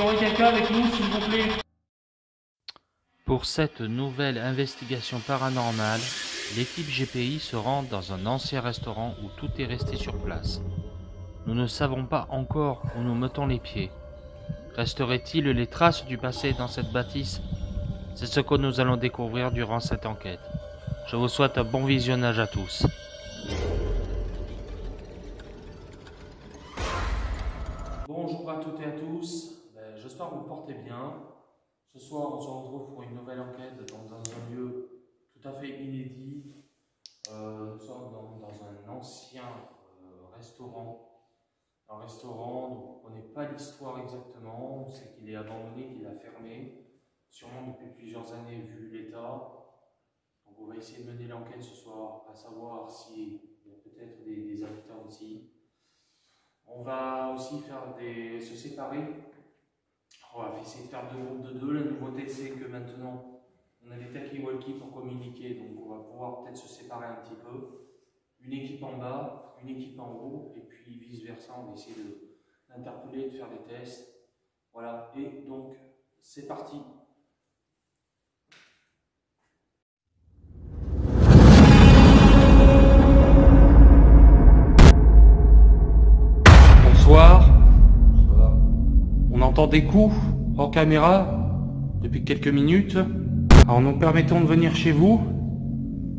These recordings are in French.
y aurait quelqu'un avec nous, s'il vous plaît? Pour cette nouvelle investigation paranormale, l'équipe GPI se rend dans un ancien restaurant où tout est resté sur place. Nous ne savons pas encore où nous mettons les pieds. Resterait-il les traces du passé dans cette bâtisse? C'est ce que nous allons découvrir durant cette enquête. Je vous souhaite un bon visionnage à tous. Bonjour à toutes et à tous, j'espère que vous portez bien. Ce soir, on se retrouve pour une nouvelle enquête dans un lieu tout à fait inédit. Nous sommes dans un ancien restaurant. Un restaurant dont on ne connaît pas l'histoire exactement, on sait qu'il est abandonné, qu'il a fermé, sûrement depuis plusieurs années vu l'état. Donc on va essayer de mener l'enquête ce soir, à savoir s'il y a peut-être des habitants ici. On va aussi se séparer. On va essayer de faire deux groupes de deux. La nouveauté, c'est que maintenant, on a des talkie-walkie pour communiquer, donc on va pouvoir peut-être se séparer un petit peu. Une équipe en bas, une équipe en haut, et puis vice-versa, on va essayer d'interpeller, de faire des tests. Voilà, et donc, c'est parti. Bonsoir. On entend des coups hors caméra depuis quelques minutes. Alors nous permettons de venir chez vous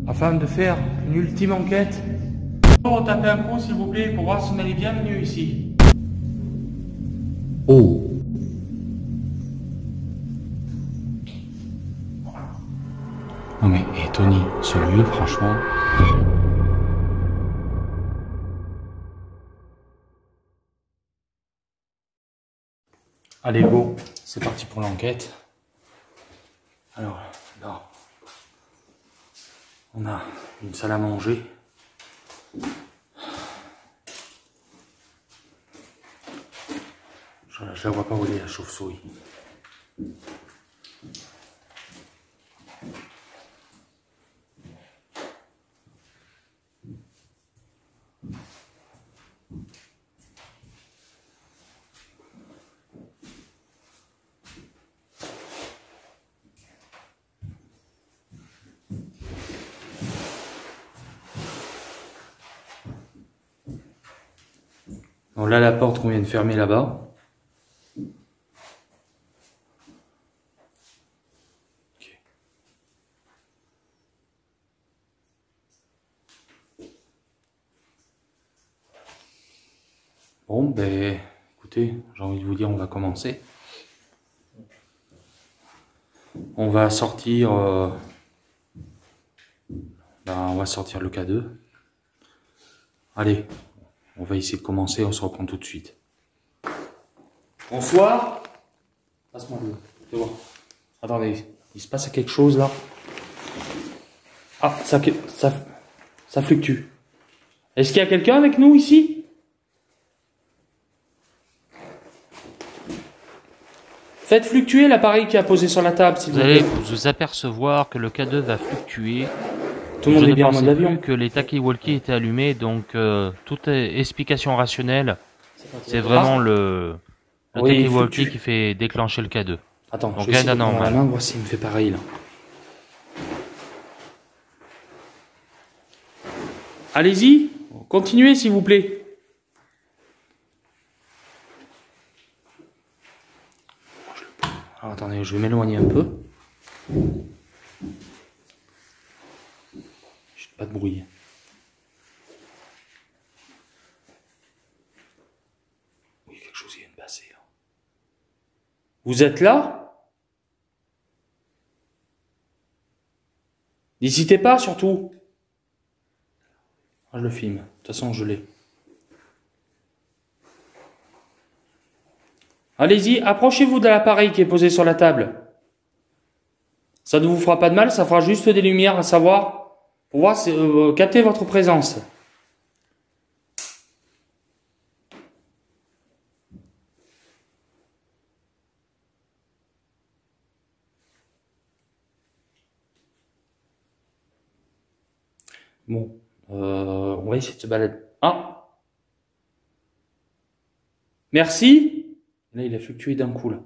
afin de faire une ultime enquête. Tapez un coup s'il vous plaît pour voir si on est bienvenue ici. Oh. Non mais, et Tony, ce lieu, franchement... Allez go, c'est parti pour l'enquête. Alors, là, on a une salle à manger. Je la vois pas où elle est, la chauve-souris. Donc là, la porte qu'on vient de fermer là-bas. Okay. Bon, ben, écoutez, j'ai envie de vous dire, on va commencer. On va sortir, on va sortir le K2. Allez. On va essayer de commencer, on se reprend tout de suite. Bonsoir. Passe-moi le. Fais voir. Attendez, il se passe quelque chose là. Ah, ça fluctue. Est-ce qu'il y a quelqu'un avec nous ici? Faites fluctuer l'appareil qui a posé sur la table, s'il vous plaît. Vous allez vous apercevoir que le K2 va fluctuer. Tout le monde est bien en mode avion. avion. Que les talkie-walkie étaient allumés, donc toute explication rationnelle, c'est vraiment le talkie-walkie qui fait déclencher le K2. Attends, donc je vais essayer de prendre la normal. main, voir s'il me fait pareil là. Allez-y, continuez s'il vous plaît. Alors, attendez, je vais m'éloigner un peu. Pas de bruit. Oui, quelque chose vient de passer. Vous êtes là? N'hésitez pas surtout. Ah, je le filme. De toute façon, je l'ai. Allez-y, approchez-vous de l'appareil qui est posé sur la table. Ça ne vous fera pas de mal, ça fera juste des lumières à savoir. Pour voir, capter votre présence. Bon, on va essayer de se balader. Ah! Merci! Là, il a fluctué d'un coup, là.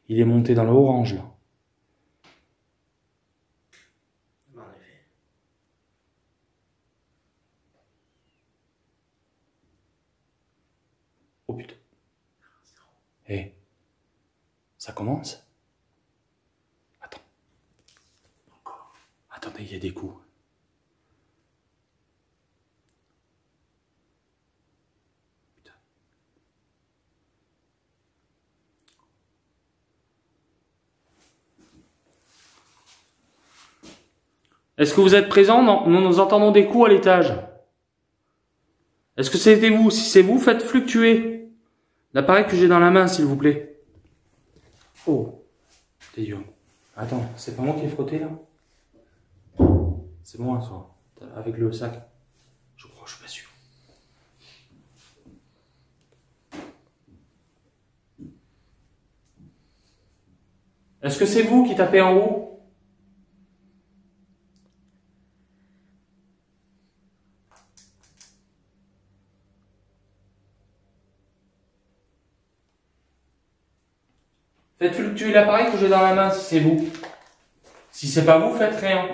Il est monté dans le orange là. En effet. Oh putain. Hé. Ça commence? Attends. Encore. Attendez, il y a des coups. Putain. Est-ce que vous êtes présents? Non, nous entendons des coups à l'étage. Est-ce que c'était vous? Si c'est vous, faites fluctuer l'appareil que j'ai dans la main, s'il vous plaît. Oh, t'es dur. Attends, c'est pas moi qui ai frotté là? C'est moi, ça. Avec le sac. Je crois, je suis pas sûr. Est-ce que c'est vous qui tapez en haut? Faites fluctuer l'appareil que j'ai dans la main si c'est vous. Si c'est pas vous, faites rien.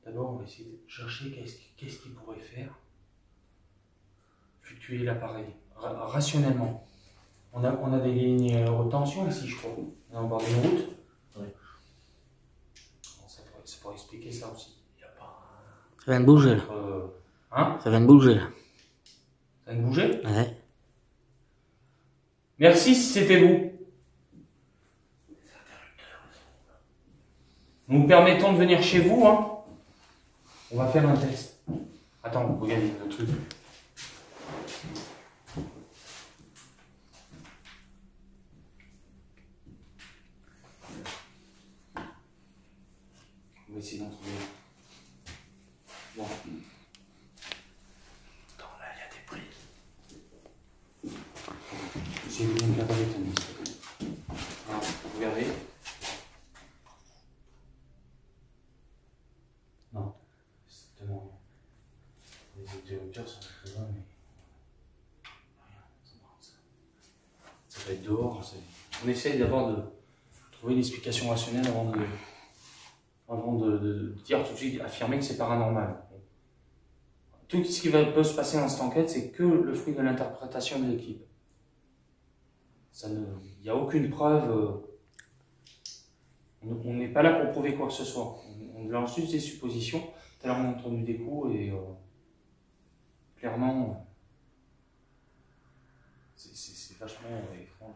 D'abord, on va essayer de chercher qu'est-ce qu'il pourrait faire. Fluctuer l'appareil rationnellement. On a des lignes haute tension ici, je crois. On a encore des routes. Oui. C'est pour expliquer ça aussi. Il y a pas Ça vient de bouger là. Hein? Ça vient de bouger là. Ça vient de bouger? Ouais. Merci si c'était vous. Nous vous permettons de venir chez vous, hein. On va faire un test. Attends, regardez le truc. On va essayer d'en trouver. Bon. Attends, là, il y a des prises. Essayez de me garder ton vis. Alors, regardez. Non, exactement rien. Les interrupteurs sont présents, mais rien, ça va être dehors. On essaye d'abord de trouver une explication rationnelle avant de dire tout de suite, affirmer que c'est paranormal. Tout ce qui peut se passer dans cette enquête, c'est que le fruit de l'interprétation de l'équipe. Il n'y a aucune preuve. On n'est pas là pour prouver quoi que ce soit. On lance juste des suppositions. Tout à l'heure, on a entendu des coups et clairement, c'est vachement étrange.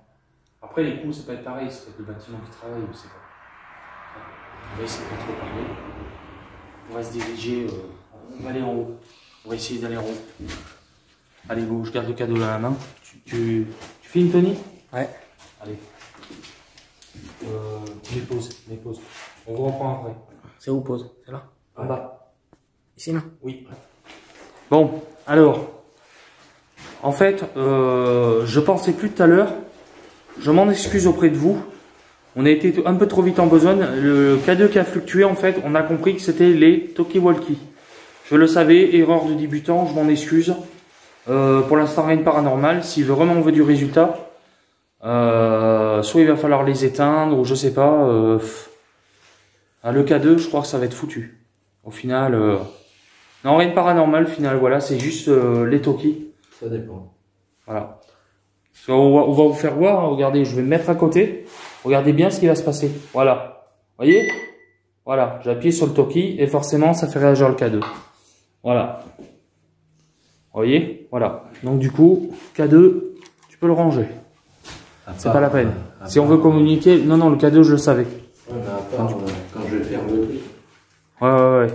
Après, les coups, ça peut être pareil. C'est peut-être le bâtiment qui travaille, je sais pas. On va essayer de pas trop parler. On va se diriger. On va aller en haut. On va essayer d'aller en haut. Allez, go, je garde le cadeau dans la main. Tu fais une Tony? Ouais. Allez. Les pauses. On vous reprend après. C'est où pause? C'est là? En bas. Ici, non? Oui. Bon, alors. En fait, je pensais plus tout à l'heure. Je m'en excuse auprès de vous. On a été un peu trop vite en besogne. Le K2 qui a fluctué, en fait, on a compris que c'était les talkie-walkie. Je le savais, erreur de débutant, je m'en excuse. Pour l'instant, rien de paranormal. Si vraiment on veut du résultat, soit il va falloir les éteindre, ou je sais pas. Le K2, je crois que ça va être foutu. Au final, non, rien de paranormal, au final, voilà, c'est juste les talkies. Ça dépend. Voilà. On va vous faire voir, hein, regardez, je vais me mettre à côté. Regardez bien ce qui va se passer. Voilà. Voyez? Voilà, j'ai appuyé sur le talkie et forcément ça fait réagir le K2. Voilà. Voyez? Voilà. Donc du coup, K2, tu peux le ranger. C'est pas la peine. Si on veut communiquer, non, le K2 je le savais. Ouais, mais à part, quand je vais faire le truc. Ouais.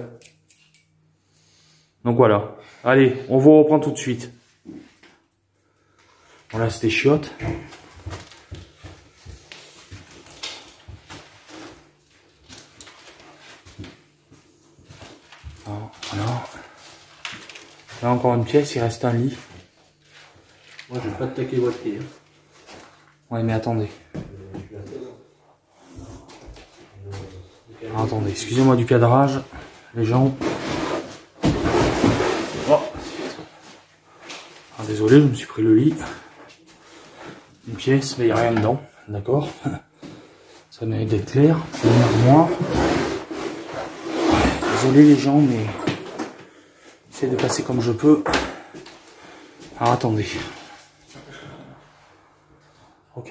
Donc voilà. Allez, on vous reprend tout de suite. Voilà, c'était chiotte. Voilà. Là encore une pièce, il reste un lit. Moi, je vais pas te taquer walkie. Ouais, mais attendez. attendez, excusez-moi du cadrage, les gens. Oh. Ah, désolé, je me suis pris le lit. Une pièce, mais il n'y a rien dedans, d'accord. Ça mérite d'être clair. Une armoire. Désolé les gens, mais j'essaie de passer comme je peux. Alors attendez. Ok.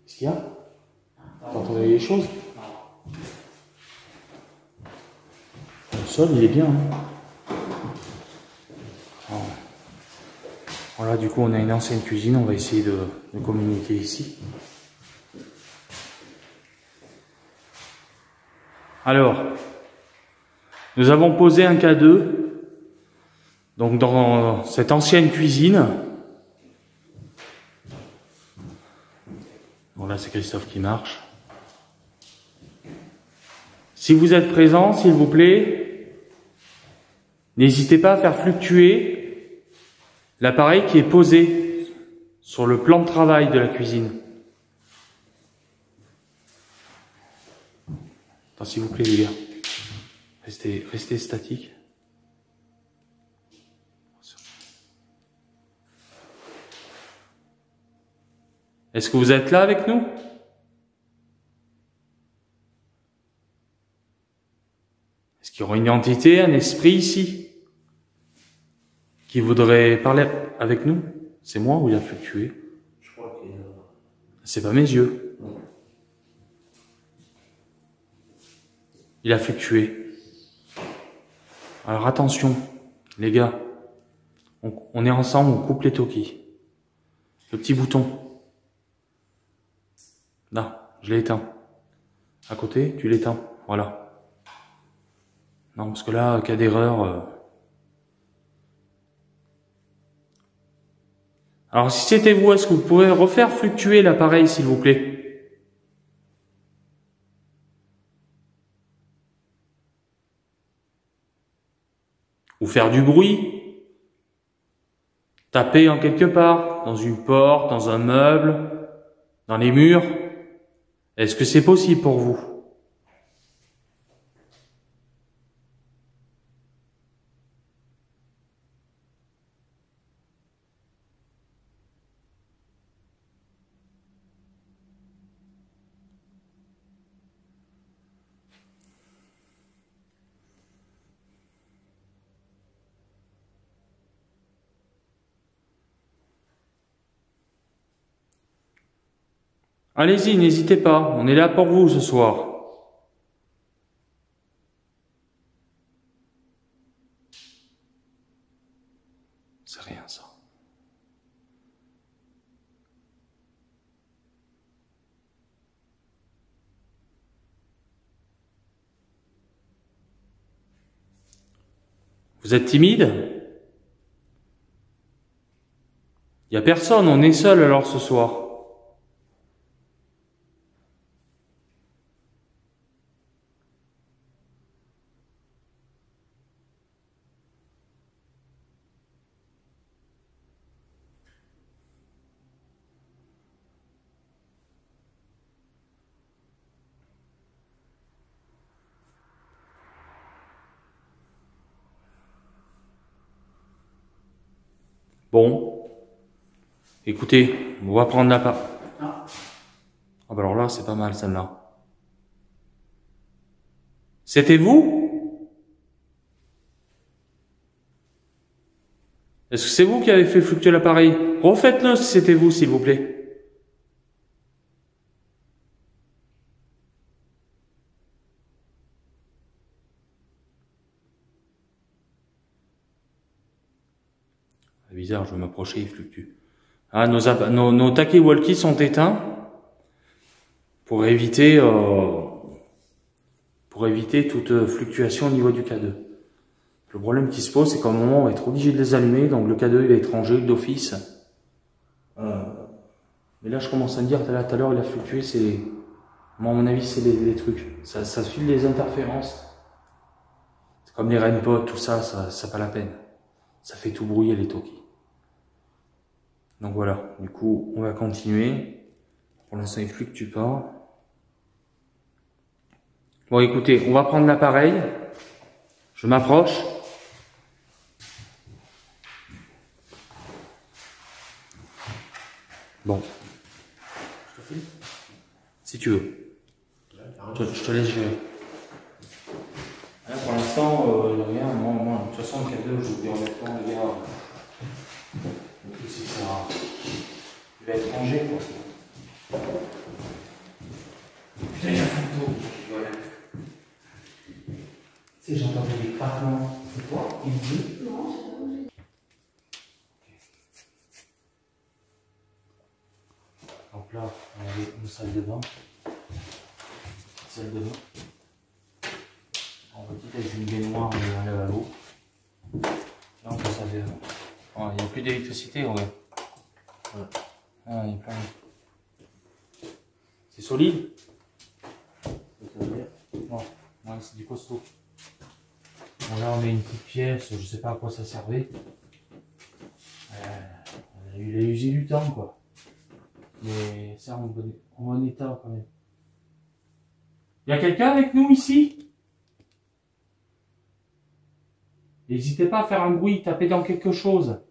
Qu'est-ce qu'il y a? Vous entendez les choses? Le sol, il est bien. Hein. Alors, voilà, du coup, on a une ancienne cuisine. On va essayer de communiquer ici. Alors, nous avons posé un K2 donc dans cette ancienne cuisine. Bon, là, c'est Christophe qui marche. Si vous êtes présent, s'il vous plaît, n'hésitez pas à faire fluctuer l'appareil qui est posé sur le plan de travail de la cuisine. Attends, s'il vous plaît, les gars, restez statique. Est-ce que vous êtes là avec nous? Est-ce qu'il y aura une entité, un esprit ici qui voudrait parler avec nous? C'est moi ou il a fluctué? Je crois qu'il y a... C'est pas mes yeux. Non. Il a fluctué. Alors attention, les gars. On est ensemble, on coupe les Toki. Le petit bouton. Là, je l'ai éteint. À côté, tu l'éteins. Voilà. Non, parce que là, cas d'erreur... Alors, si c'était vous, est-ce que vous pourrez refaire fluctuer l'appareil, s'il vous plaît? Ou faire du bruit? Taper en quelque part? Dans une porte, dans un meuble? Dans les murs? Est-ce que c'est possible pour vous? Allez-y, n'hésitez pas, on est là pour vous ce soir. C'est rien ça. Vous êtes timide? Il n'y a personne, on est seul alors ce soir. Bon, écoutez, on va prendre la part. Ah bah alors là, c'est pas mal celle-là. C'était vous? Est-ce que c'est vous qui avez fait fluctuer l'appareil? Refaites-le si c'était vous, s'il vous plaît. C'est bizarre, je vais m'approcher, il fluctue. Ah, nos talkie-walkie sont éteints pour éviter toute fluctuation au niveau du K2. Le problème qui se pose, c'est qu'à un moment, on va être obligé de les allumer, donc le K2 il va être rangé d'office. Mais là, je commence à me dire, tout à l'heure, il a fluctué, c'est... Moi, à mon avis, c'est les trucs. Ça file les interférences. C'est comme les rainpots, tout ça, ça pas la peine. Ça fait tout brouiller les Toki. Donc voilà, du coup, on va continuer. Pour l'instant, il fluctue pas. Bon, écoutez, on va prendre l'appareil. Je m'approche. Bon. Si tu veux. Je te laisse gérer. Là, pour l'instant, rien. Moi, de toute façon, le cadeau, je vous dis honnêtement, les gars. Si ça. Il va être rangé, quoi. Putain, il y a un photo. Tu sais, j'entendais des craquements. C'est toi qui me dit? Non, c'est pas bougé. Donc là, on avait une salle de bain. Salle de bain. En petite avec une baignoire et un lavabo. Là, on peut s'avérer. Oh, il n'y a plus d'électricité, ouais. Ah, il y a plein. C'est solide? Non, ouais, c'est du costaud. Bon, là, on a une petite pièce, je sais pas à quoi ça servait. Il a usé du temps, quoi. Mais c'est en bon état, quand même. Il y a quelqu'un avec nous ici? N'hésitez pas à faire un bruit, taper dans quelque chose.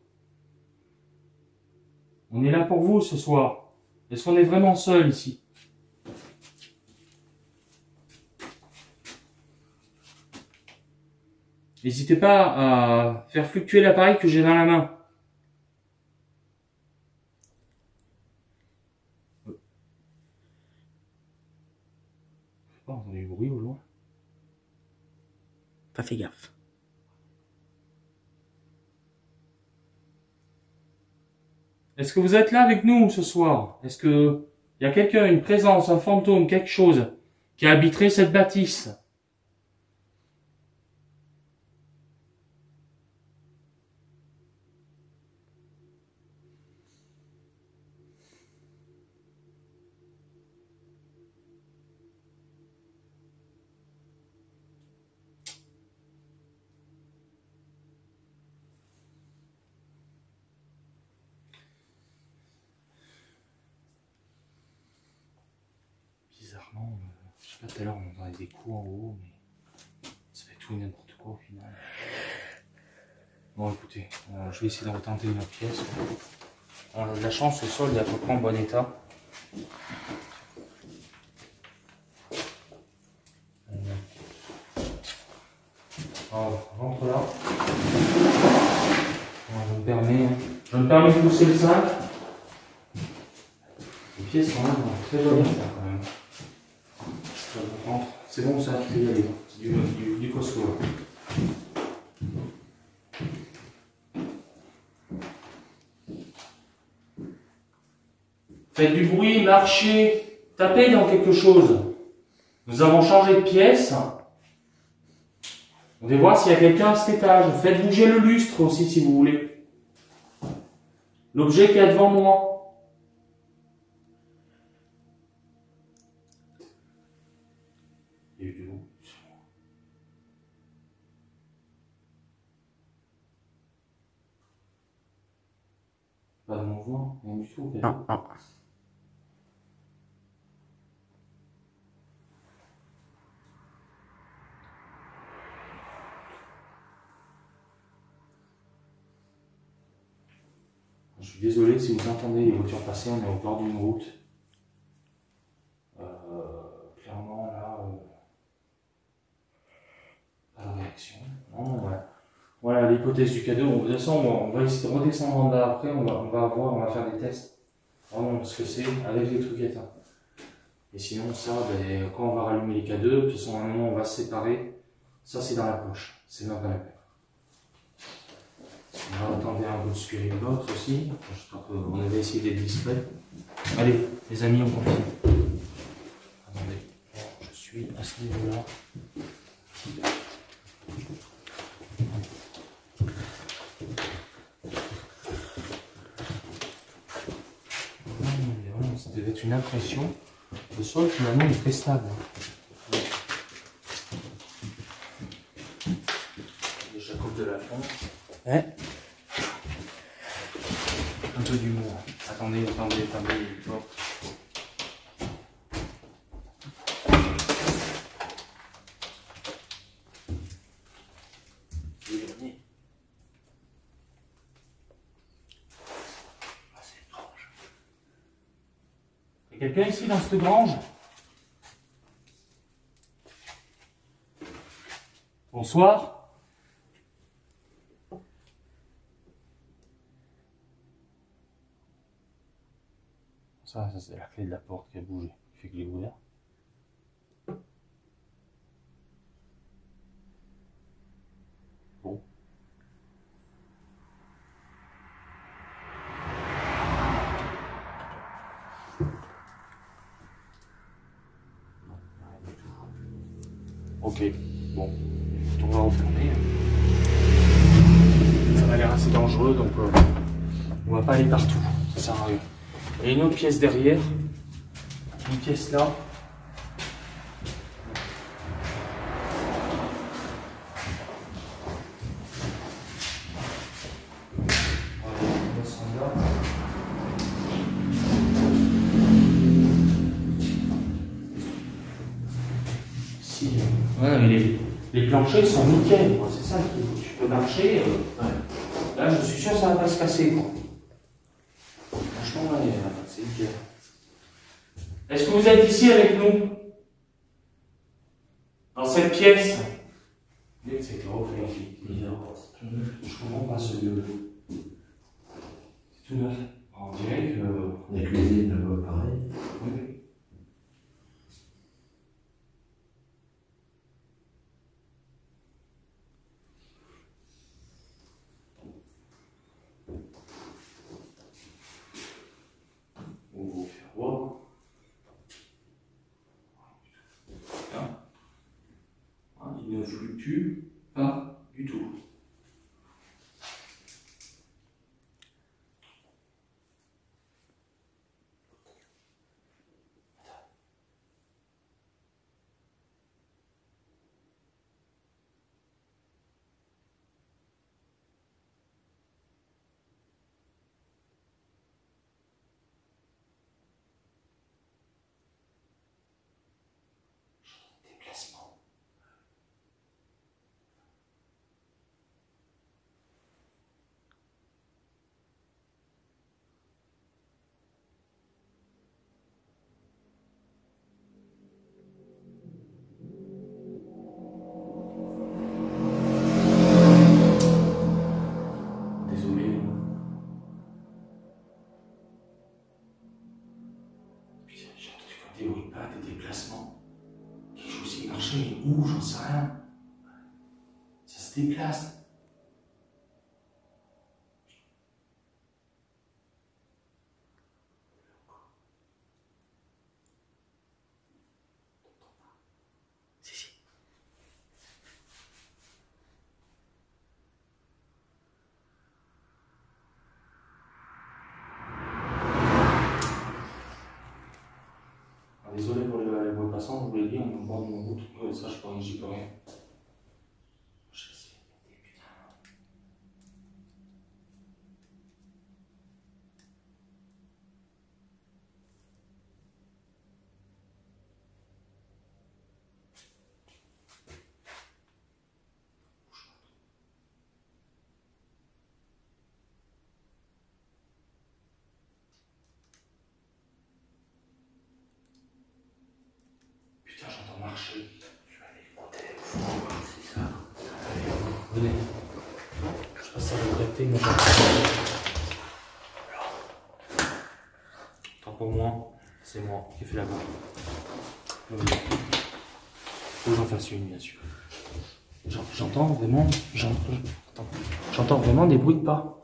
On est là pour vous ce soir. Est-ce qu'on est vraiment seul ici? N'hésitez pas à faire fluctuer l'appareil que j'ai dans la main. Oh, on a du bruit au loin. Pas fait gaffe. Est-ce que vous êtes là avec nous ce soir? Est-ce que il y a quelqu'un, une présence, un fantôme, quelque chose qui habiterait cette bâtisse? Bizarrement, je sais pas, tout à l'heure on entendait des coups en haut, mais ça fait tout et n'importe quoi au final. Bon, écoutez, je vais essayer de retenter une autre pièce. On a de la chance, le sol est à peu près en bon état. Alors, rentre là. Je me permets de pousser le sac. Les pièces quand même très bonnes quand même. C'est bon ça, tu peux y aller. C'est du costaud. Faites du bruit, marchez, tapez dans quelque chose. Nous avons changé de pièce. On va voir s'il y a quelqu'un à cet étage. Faites bouger le lustre aussi si vous voulez. L'objet qui est devant moi. Il y a eu du bruit. Pas de mouvement, rien du tout. Non, non. Je suis désolé si vous entendez les voitures passer, on est au bord d'une route. Clairement là, pas de réaction. Non, voilà l'hypothèse du cadeau. De toute façon, on va essayer de redescendre en bas après, on va voir, on va faire des tests. Vraiment ce que c'est avec les trucs éteints. Et sinon ça, ben, quand on va rallumer les cadeaux, de toute façon à un moment on va se séparer. Ça c'est dans la poche, c'est même pas la peine. On va attendre un peu de spirit box aussi. J'espère qu'on avait essayé d'être discret. Allez, les amis, on continue. Attendez, je suis à ce niveau-là. Ça devait être une impression. Le sol finalement est très stable. Les jacob de la fond. Ouais. Un peu d'humour. Attendez. Bon. Y a quelqu'un ici dans cette grange? Bonsoir. Ça c'est la clé de la porte qui a bougé, qui fait qu'il est ouvert. Bon. Ok, bon, on va refermer. Ça m'a l'air assez dangereux, donc on va pas aller partout, ça sert à rien. Il y a une autre pièce derrière, une pièce là. Ouais, mais les planchers sont nickel, c'est ça, tu peux marcher. Ouais. Là, je suis sûr que ça va pas se casser, quoi. Franchement, là, c'est nickel. Est-ce que vous êtes ici avec nous? Dans cette pièce? C'est refait, je comprends pas ce lieu. C'est tout neuf. On dirait que. La cuisine, pareil. Oui. On va vous faire voir. Il ne fluctue pas du tout. Déplacement. Désolé. Putain, j'ai entendu comme des bruits pas, des déplacements. Quelque chose qui marchait, mais où? J'en sais rien. Ça se déplace. Si, si. Désolé pour les bruits passants, je vous l'ai dit, on est au bord de mon route. Ça, j'y peux rien. Je sais, putain. Putain, j'entends marcher. Je vais aller écouter. C'est ça. Allez, venez. Je sais pas si ça va capter, mais tant pour moi, c'est moi qui ai fait la barre. Faut que j'en fasse une, bien sûr. J'entends vraiment. J'entends vraiment des bruits de pas.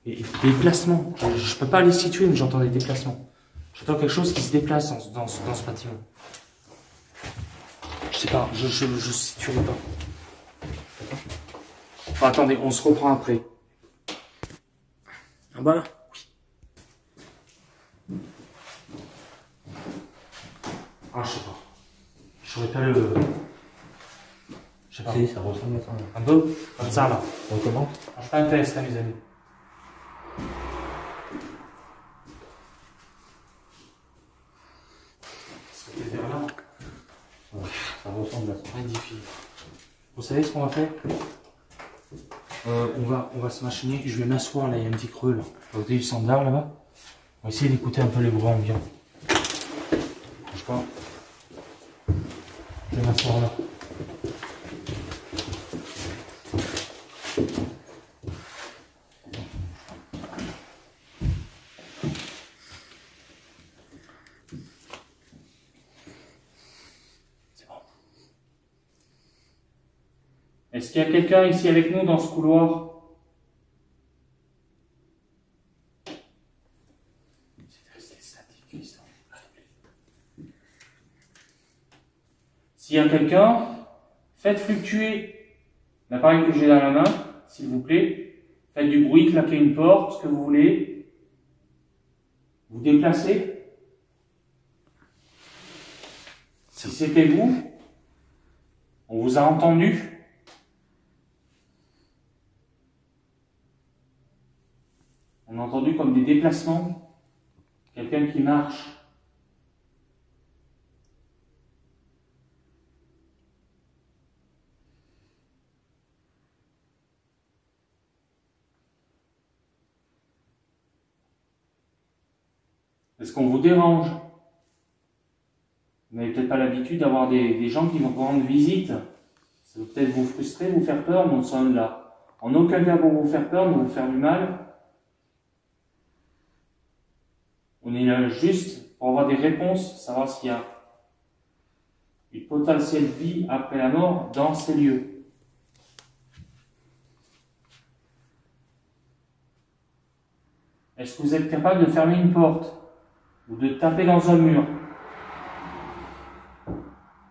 Et des déplacements. Je peux pas les situer, mais j'entends des déplacements. J'entends quelque chose qui se déplace dans ce bâtiment. Je sais pas, je situerai pas. Enfin, attendez, on se reprend après. Ah bah là? Oui. Ah, je sais pas. Je saurais pas le... Je sais pas. Si, ça ressemble à ça. Un peu comme ça, là. On recommence? Je fais un test, hein, mes amis. C'était vers là. Ouais, ça ressemble à ça. Magnifique. Vous savez ce qu'on va faire? On va se machiner. Je vais m'asseoir là, il y a un petit creux là. À côté du standard là-bas. On va essayer d'écouter un peu les bruits ambiants. bouge pas. Je vais m'asseoir là. C'est bon. Est-ce qu'il y a quelqu'un ici avec nous dans ce couloir? S'il y a quelqu'un, faites fluctuer l'appareil que j'ai dans la main, s'il vous plaît. Faites du bruit, claquez une porte, ce que vous voulez. Vous déplacez. Si c'était vous, on vous a entendu. On a entendu comme des déplacements. Quelqu'un qui marche. Est-ce qu'on vous dérange? Vous n'avez peut-être pas l'habitude d'avoir des gens qui vont vous rendre visite. Ça peut peut-être vous frustrer, vous faire peur, mais nous sommes là. En aucun cas pour vous faire peur, ni vous faire du mal. On est là juste pour avoir des réponses, savoir s'il y a une potentielle vie après la mort dans ces lieux. Est-ce que vous êtes capable de fermer une porte ou de taper dans un mur?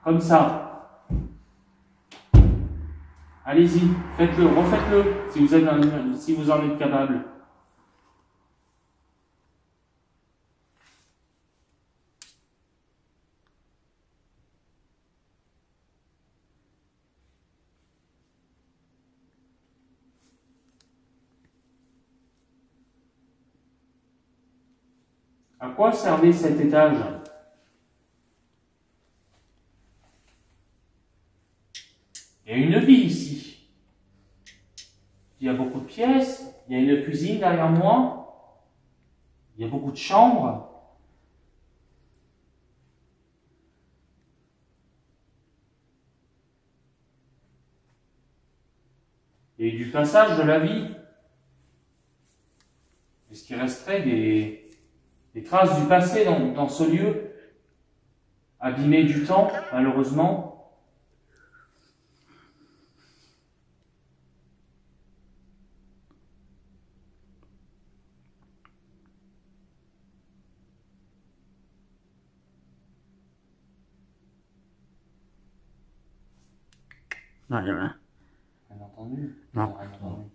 Comme ça. Allez-y, faites-le, refaites-le si vous en êtes capable. À quoi servait cet étage? Il y a une vie ici. Il y a beaucoup de pièces. Il y a une cuisine derrière moi. Il y a beaucoup de chambres. Il y a eu du passage de la vie. Est-ce qu'il resterait des traces du passé dans ce lieu, abîmé du temps, malheureusement? Non, il y a rien. Rien entendu? Non. Rien entendu.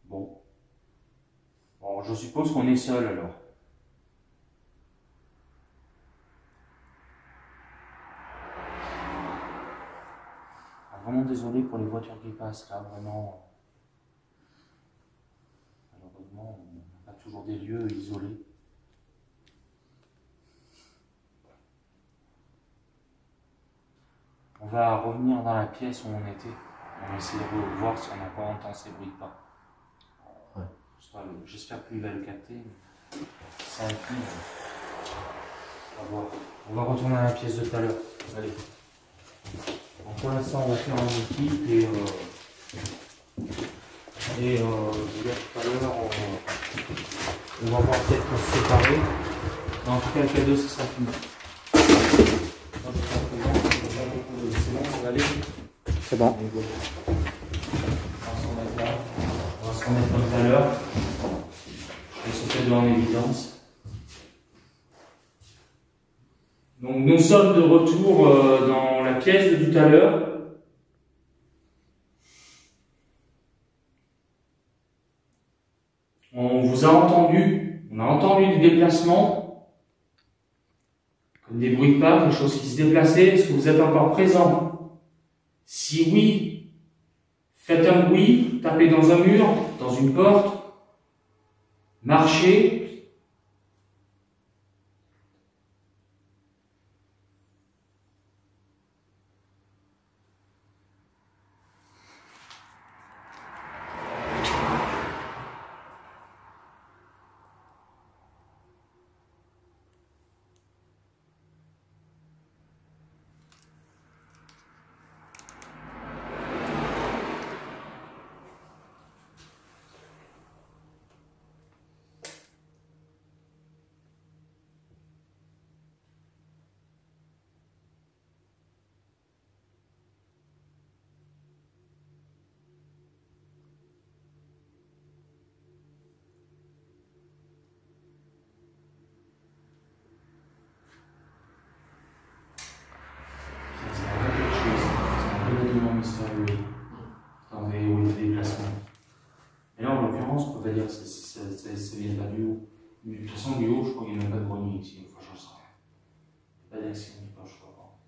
Bon. Bon, je suppose qu'on est seul alors. Ah, vraiment désolé pour les voitures qui passent là, vraiment. Malheureusement, on n'a pas toujours des lieux isolés. On va revenir dans la pièce où on était. On va essayer de voir si on a encore entendu ces bruits de pas. Ouais. J'espère qu'il va le capter. C'est un film. On va voir. On va retourner à la pièce de tout à l'heure. Allez. Donc pour l'instant, on va faire en équipe et je vous dire tout à l'heure, on va voir peut-être pour se séparer. Mais en tout cas, le cadeau, ce sera fini. Moi, je suis présent. C'est bon, ça va aller. C'est bon. On va se remettre là. On va se remettre comme tout à l'heure. Je vais sauter devant en évidence. Donc nous sommes de retour dans la pièce de tout à l'heure. On vous a entendu. On a entendu des déplacements. Comme des bruits de pas, des choses qui se déplaçaient. Est-ce que vous êtes encore présent? Si oui, faites un bruit, tapez dans un mur, dans une porte, marchez. mystérieux dans des déplacements. Et là, en l'occurrence, on peut pas dire que ça vient pas du haut. De toute façon, du haut, je crois qu'il n'y a même pas de brognie ici. Enfin, j'en sais rien. Pas d'action, je crois pas.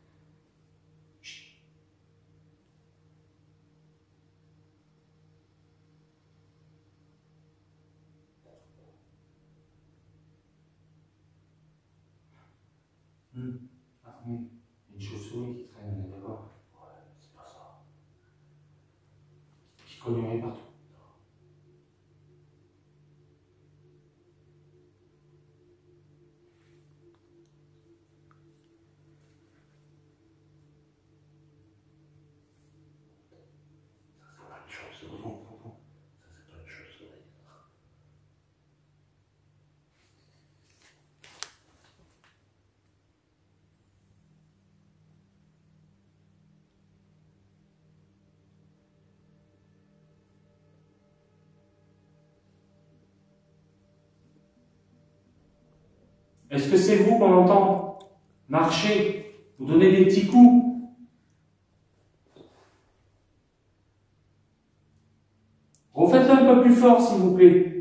Ah oui, une chauve-souris qui traîne, on est d'accord? Ouais, c'est pas ça. Qui cognerait partout. Est-ce que c'est vous qu'on entend marcher, vous donner des petits coups? Refaites-le un peu plus fort, s'il vous plaît.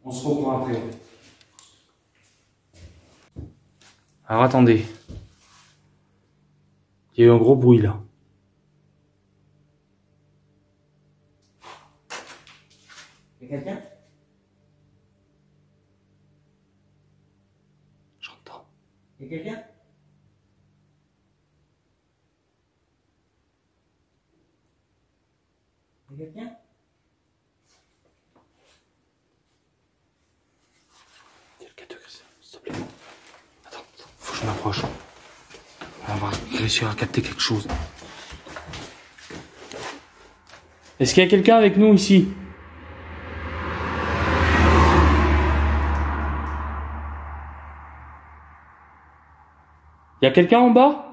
On se reprend après. Alors attendez. Il y a eu un gros bruit là. Il y a quelqu'un? J'entends. Il y a quelqu'un? Il y a quelqu'un? Quelqu'un de Christian, s'il te plaît. Attends, faut que je m'approche. On va réussir à capter quelque chose. Est-ce qu'il y a quelqu'un avec nous ici? Il y a quelqu'un en bas?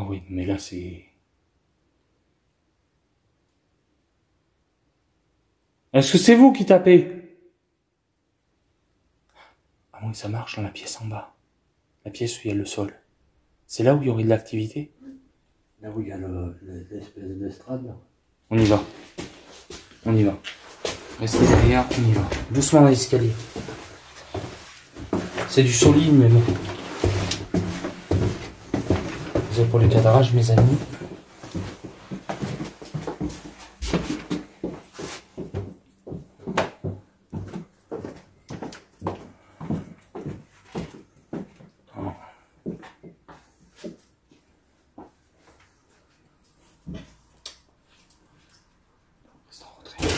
Ah oui, mais là c'est... Est-ce que c'est vous qui tapez? Ah oui, ça marche dans la pièce en bas. La pièce où il y a le sol. C'est là où il y aurait de l'activité? Là où il y a l'espèce d'estrade là. On y va. On y va. Restez derrière, on y va. Doucement dans l'escalier. C'est du solide, mais bon. Désolé pour le cadrage, mes amis. Reste en retrait.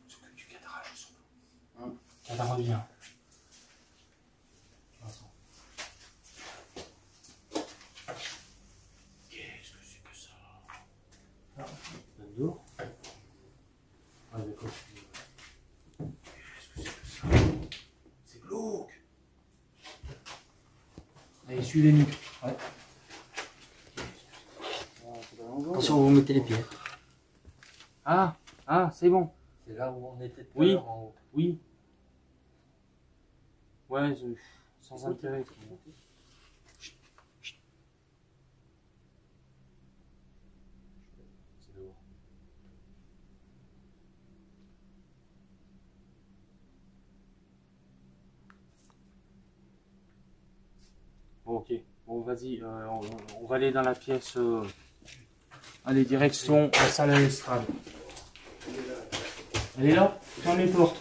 S'occupe du cadrage surtout. Cadre bien. Qu'est-ce que c'est que ça? Ah, d'eau. Ah, d'accord. Qu'est-ce que c'est que ça? C'est glauque. Allez, suivez-nous. Ouais. Attention, vous mettez les pieds. Ah, c'est bon. C'est là où on était tout à Oui. l'heure en haut. Oui. Ouais, sans intérêt. Chut, chut. C'est dehors. Bon, ok. Bon, vas-y, on va aller dans la pièce. Allez, direction la salle à l'estrade. Elle est là? Ferme les portes.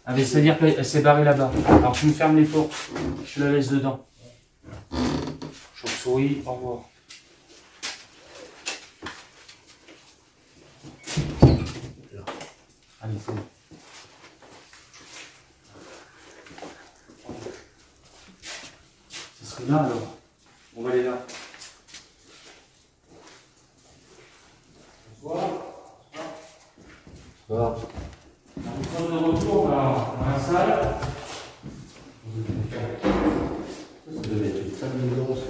Ah, mais c'est-à-dire qu'elle s'est barrée là-bas. Alors tu me fermes les portes. Je la laisse dedans. Chauve-souris, au revoir. Allez, c'est bon. Ce serait là alors. On va aller là. Bonsoir. Voilà. Nous sommes de retour dans la salle. Ça devait être une salle de danse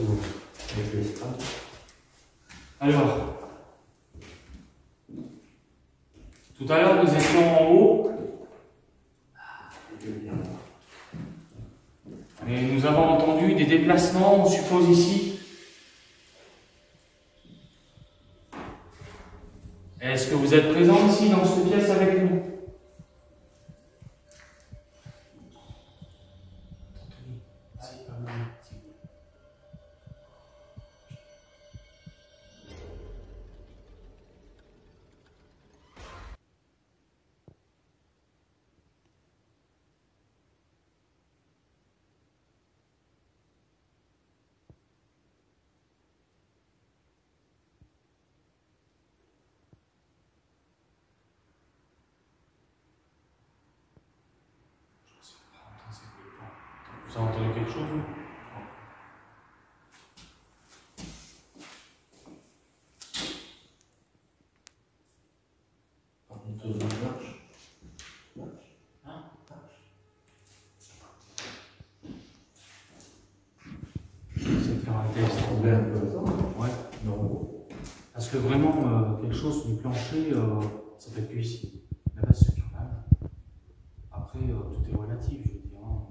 avec l'estrade. Alors, tout à l'heure nous étions en haut et nous avons entendu des déplacements, on suppose ici. Est-ce que vous êtes présents ici dans cette pièce avec nous? Vous avez entendu quelque chose? Par contre, marche. J'essaie de faire un test. Ouais. Non. Parce que vraiment, quelque chose sur le plancher, ça peut être que ici. Là-bas, c'est sur mal. Après, tout est relatif, je veux dire. Hein.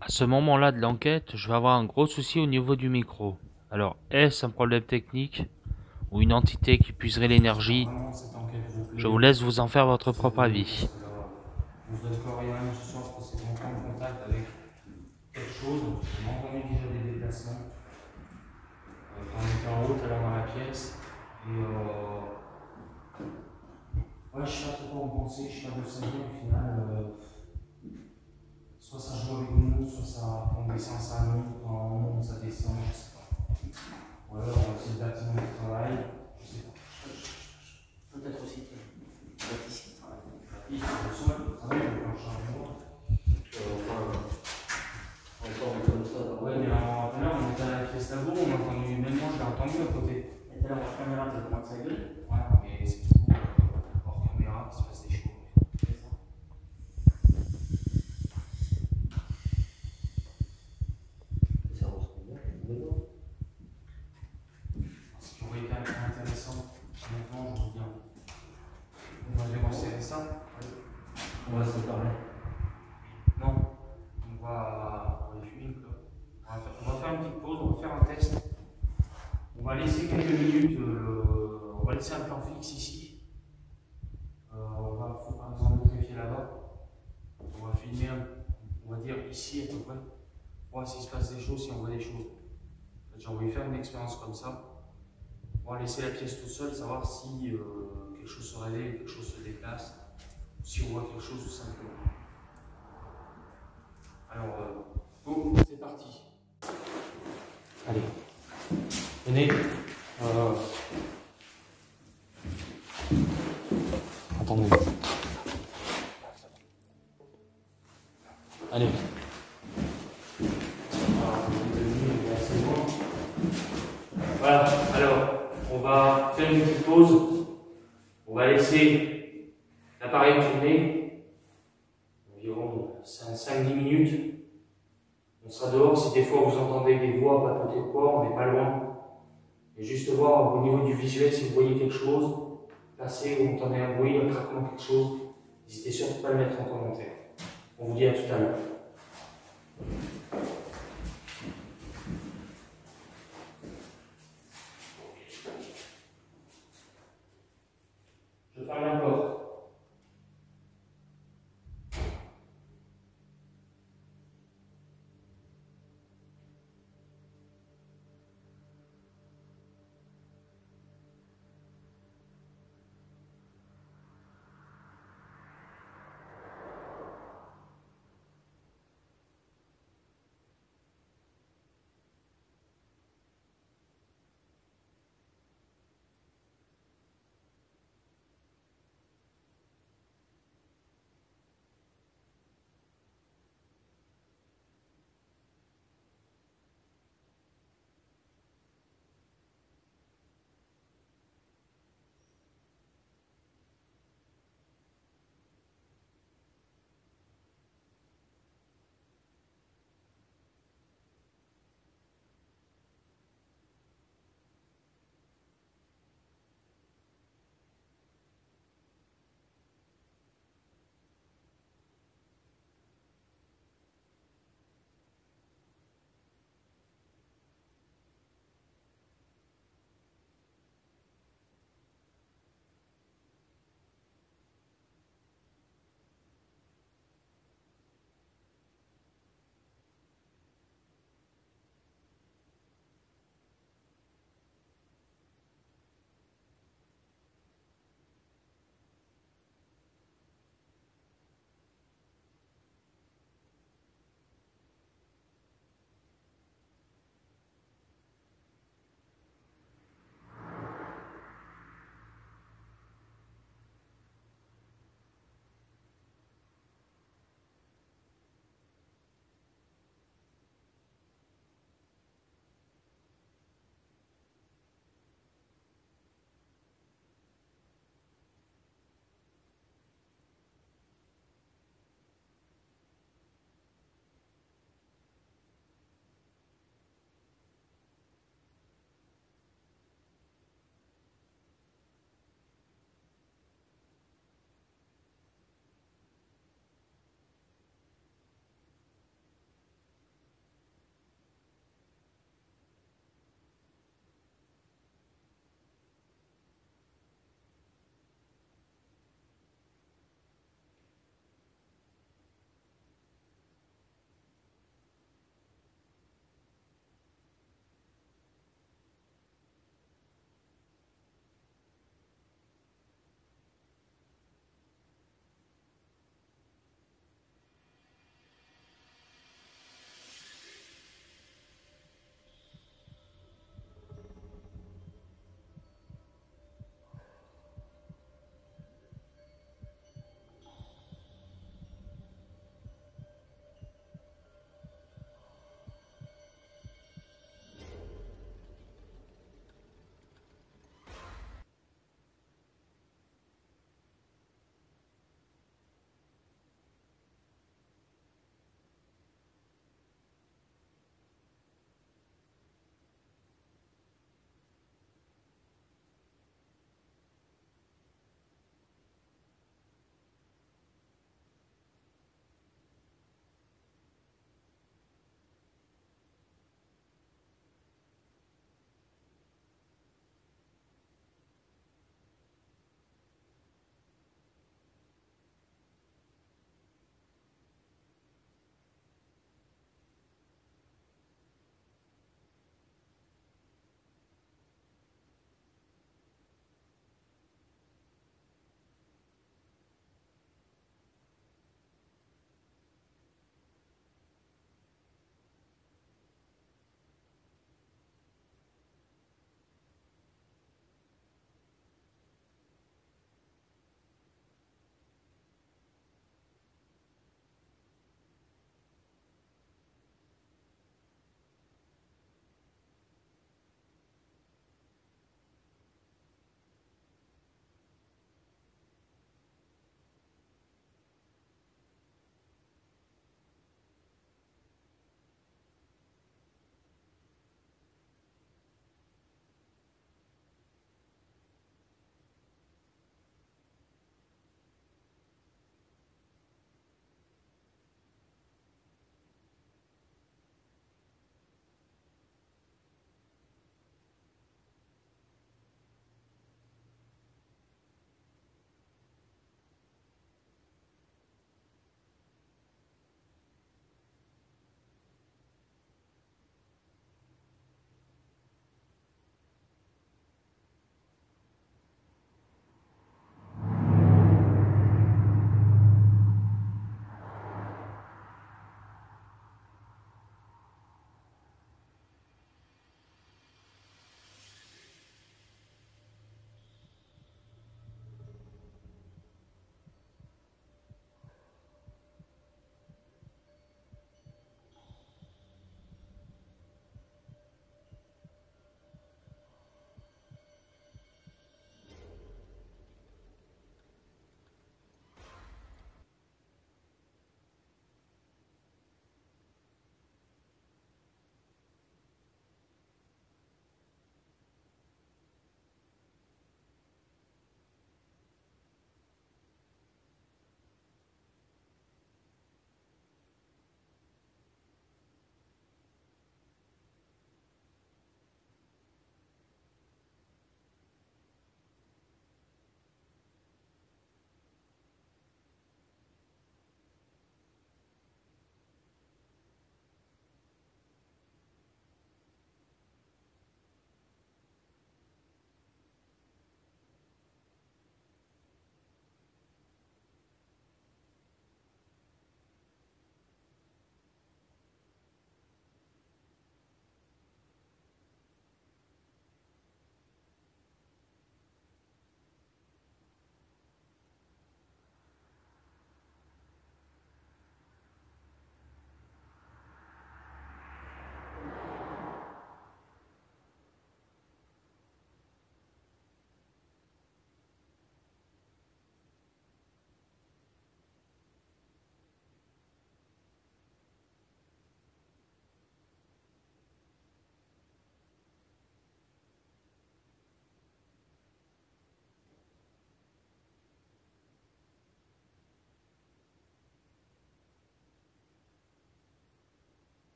À ce moment-là de l'enquête, je vais avoir un gros souci au niveau du micro. Alors, est-ce un problème technique ou une entité qui puiserait l'énergie? Vraiment, cette enquête vous plaît. Je vous laisse vous en faire votre propre avis. On se donne corps et âme ce soir parce qu'on est en contact avec quelque chose. On a entendu déjà des déplacements. Quand on était en haut, tout à l'heure dans la pièce. Et ouais, je sais pas trop quoi en penser, je sais pas de sentir au final. Soit ça joue avec nous, soit ça prend des séances à nous, quand on monte, ça descend, je sais pas. Ou alors c'est le bâtiment de travail, je sais pas. Peut-être aussi que Baptiste travaille. Il faut le sol, le travail, le planche à moi. Encore comme ça. Ouais, mais tout à l'heure on était à la pièce d'abord, on a entendu, même moi je l'ai entendu à côté. Et tout à l'heure, la caméra te commence à gueuler. Ouais, mais c'est tout hors caméra, il se passe des choses. C'est ça. Ça ressemble bien. Ce qui aurait été intéressant, honnêtement, je vous dis, on va démonstrer ça. On va se parler. Non, on va fumer une clope. On va faire une petite pause, on va faire un test. On va laisser quelques minutes, on va laisser un plan fixe ici. On va par exemple vérifier là-bas. On va filmer, on va dire ici à peu près. Voir s'il se passe des choses, si on voit des choses. J'ai envie de faire une expérience comme ça. On va laisser la pièce tout seul, savoir si quelque chose se réveille, quelque chose se déplace, si on voit quelque chose tout simplement. Alors, go, c'est parti. Allez, venez. Attendez. Allez. Voilà, alors, on va faire une petite pause. On va laisser l'appareil tourner environ 5-10 minutes. On sera dehors. Si des fois vous entendez des voix, papoter ou quoi, on n'est pas loin. Et juste voir au niveau du visuel si vous voyez quelque chose, passer ou entendez un bruit, un craquement, quelque chose. N'hésitez surtout pas à le mettre en commentaire. On vous dit à tout à l'heure. Je ferme la porte.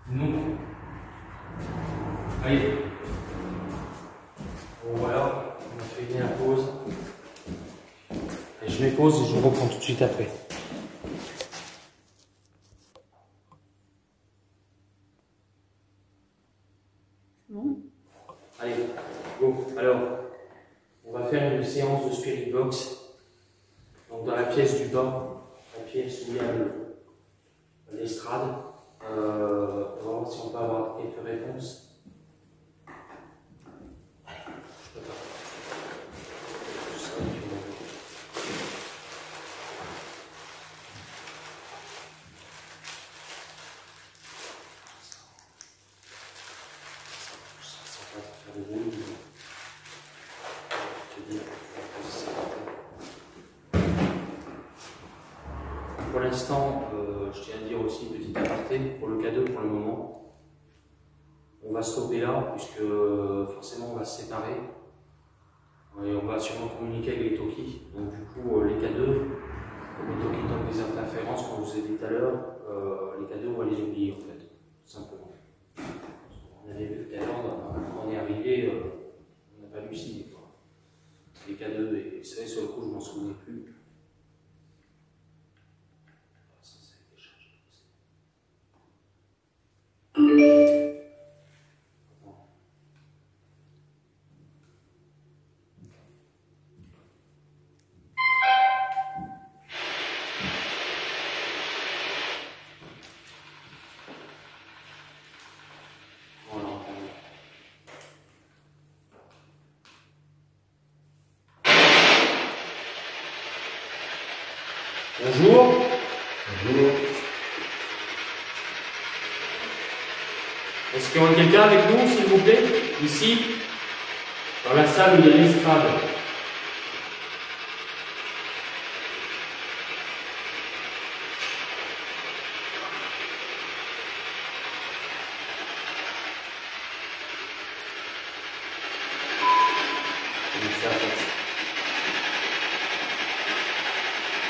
Non. Allez. Bon, voilà, on a fait bien la pause. Et je mets pause et je vous reprends tout de suite après. Bon. Allez, go. Alors, on va faire une séance de Spirit Box. Donc dans la pièce du bas, la pièce où il y a l'estrade. On va voir si on peut avoir quelques réponses. Pour l'instant, je tiens à dire aussi, petit aparté, pour le K2 pour le moment, on va stopper là, puisque forcément on va se séparer. Et on va sûrement communiquer avec les Toki. Donc du coup, les K2, comme les Toki donnent des interférences, comme je vous ai dit tout à l'heure, les K2 on va les oublier en fait, tout simplement. On avait vu tout à l'heure, quand on est arrivé, on n'a pas halluciné. Les K2, et c'est vrai, sur le coup, je m'en souvenais plus. Bonjour. Bonjour. Est-ce qu'il y aura quelqu'un avec nous, s'il vous plaît? Ici, dans la salle où il y a l'estrade.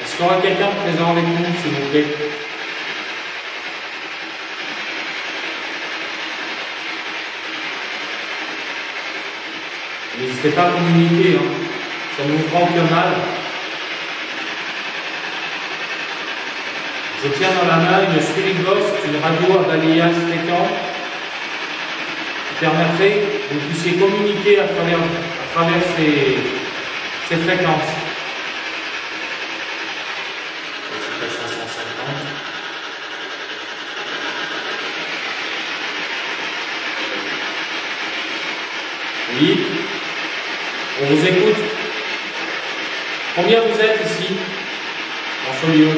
Est-ce qu'il y aura quelqu'un présent avec nous, s'il vous plaît? N'hésitez pas à communiquer, hein. Ça ne vous fera aucun mal. Je tiens dans la main une Spirit Box, une radio à balayage fréquent qui permettrait que vous puissiez communiquer à travers ces fréquences. Oui, on vous écoute. Combien vous êtes ici, dans ce lieu?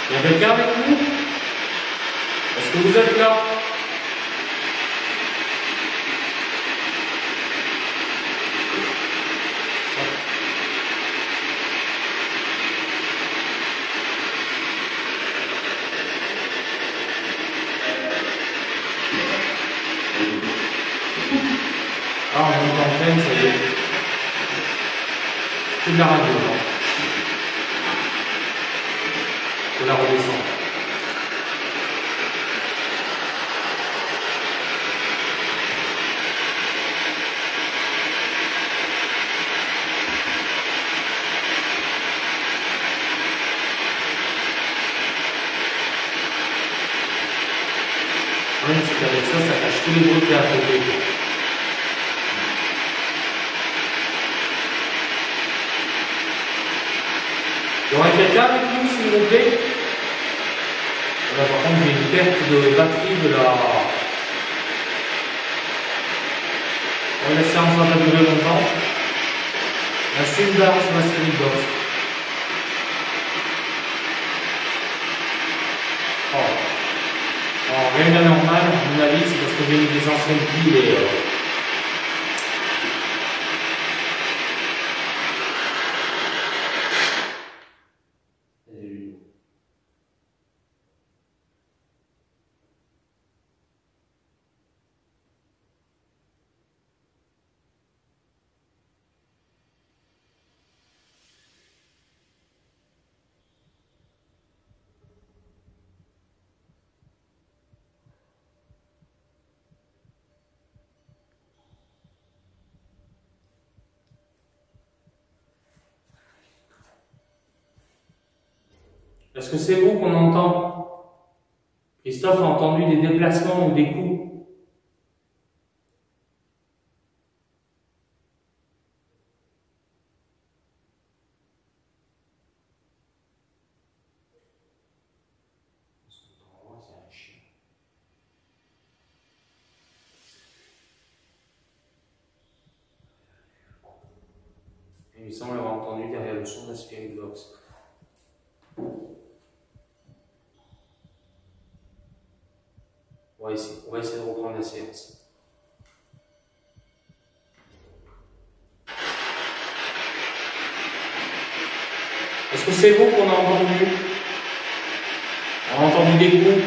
Il y a quelqu'un avec vous? Est-ce que vous êtes là? Ah, on est en train, ça y est. C'est de la radio, là. Je la redescends. Oui, c'est qu'avec ça, ça cache tous les bruits qu'il y a à côté. Il y aurait quelqu'un avec nous, s'il vous plaît? Là, par contre, j'ai une perte de batterie de la... La séance va pas durer longtemps. La Sundar sur la Spirit Box. Oh. Oh. Rien d'anormal, à mon avis, c'est parce que j'ai mis des anciennes piles et. Est-ce que c'est vous qu'on entend? Christophe a entendu des déplacements ou des coups? Il me semble avoir entendu derrière le son de la Spirit Box. On va essayer de reprendre la séance. Est-ce que c'est vous qu'on a entendu? On a entendu des coups?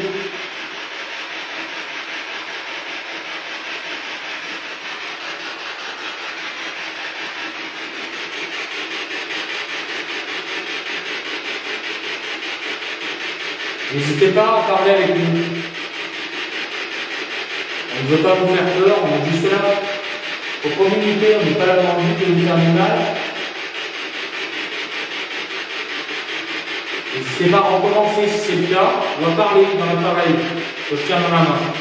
N'hésitez pas à parler avec nous. On ne veut pas vous faire peur, on est juste là pour communiquer, on n'est pas là dans le but de vous faire du mal. N'hésitez pas à recommencer si c'est le cas, on va parler dans l'appareil que je tiens dans la main.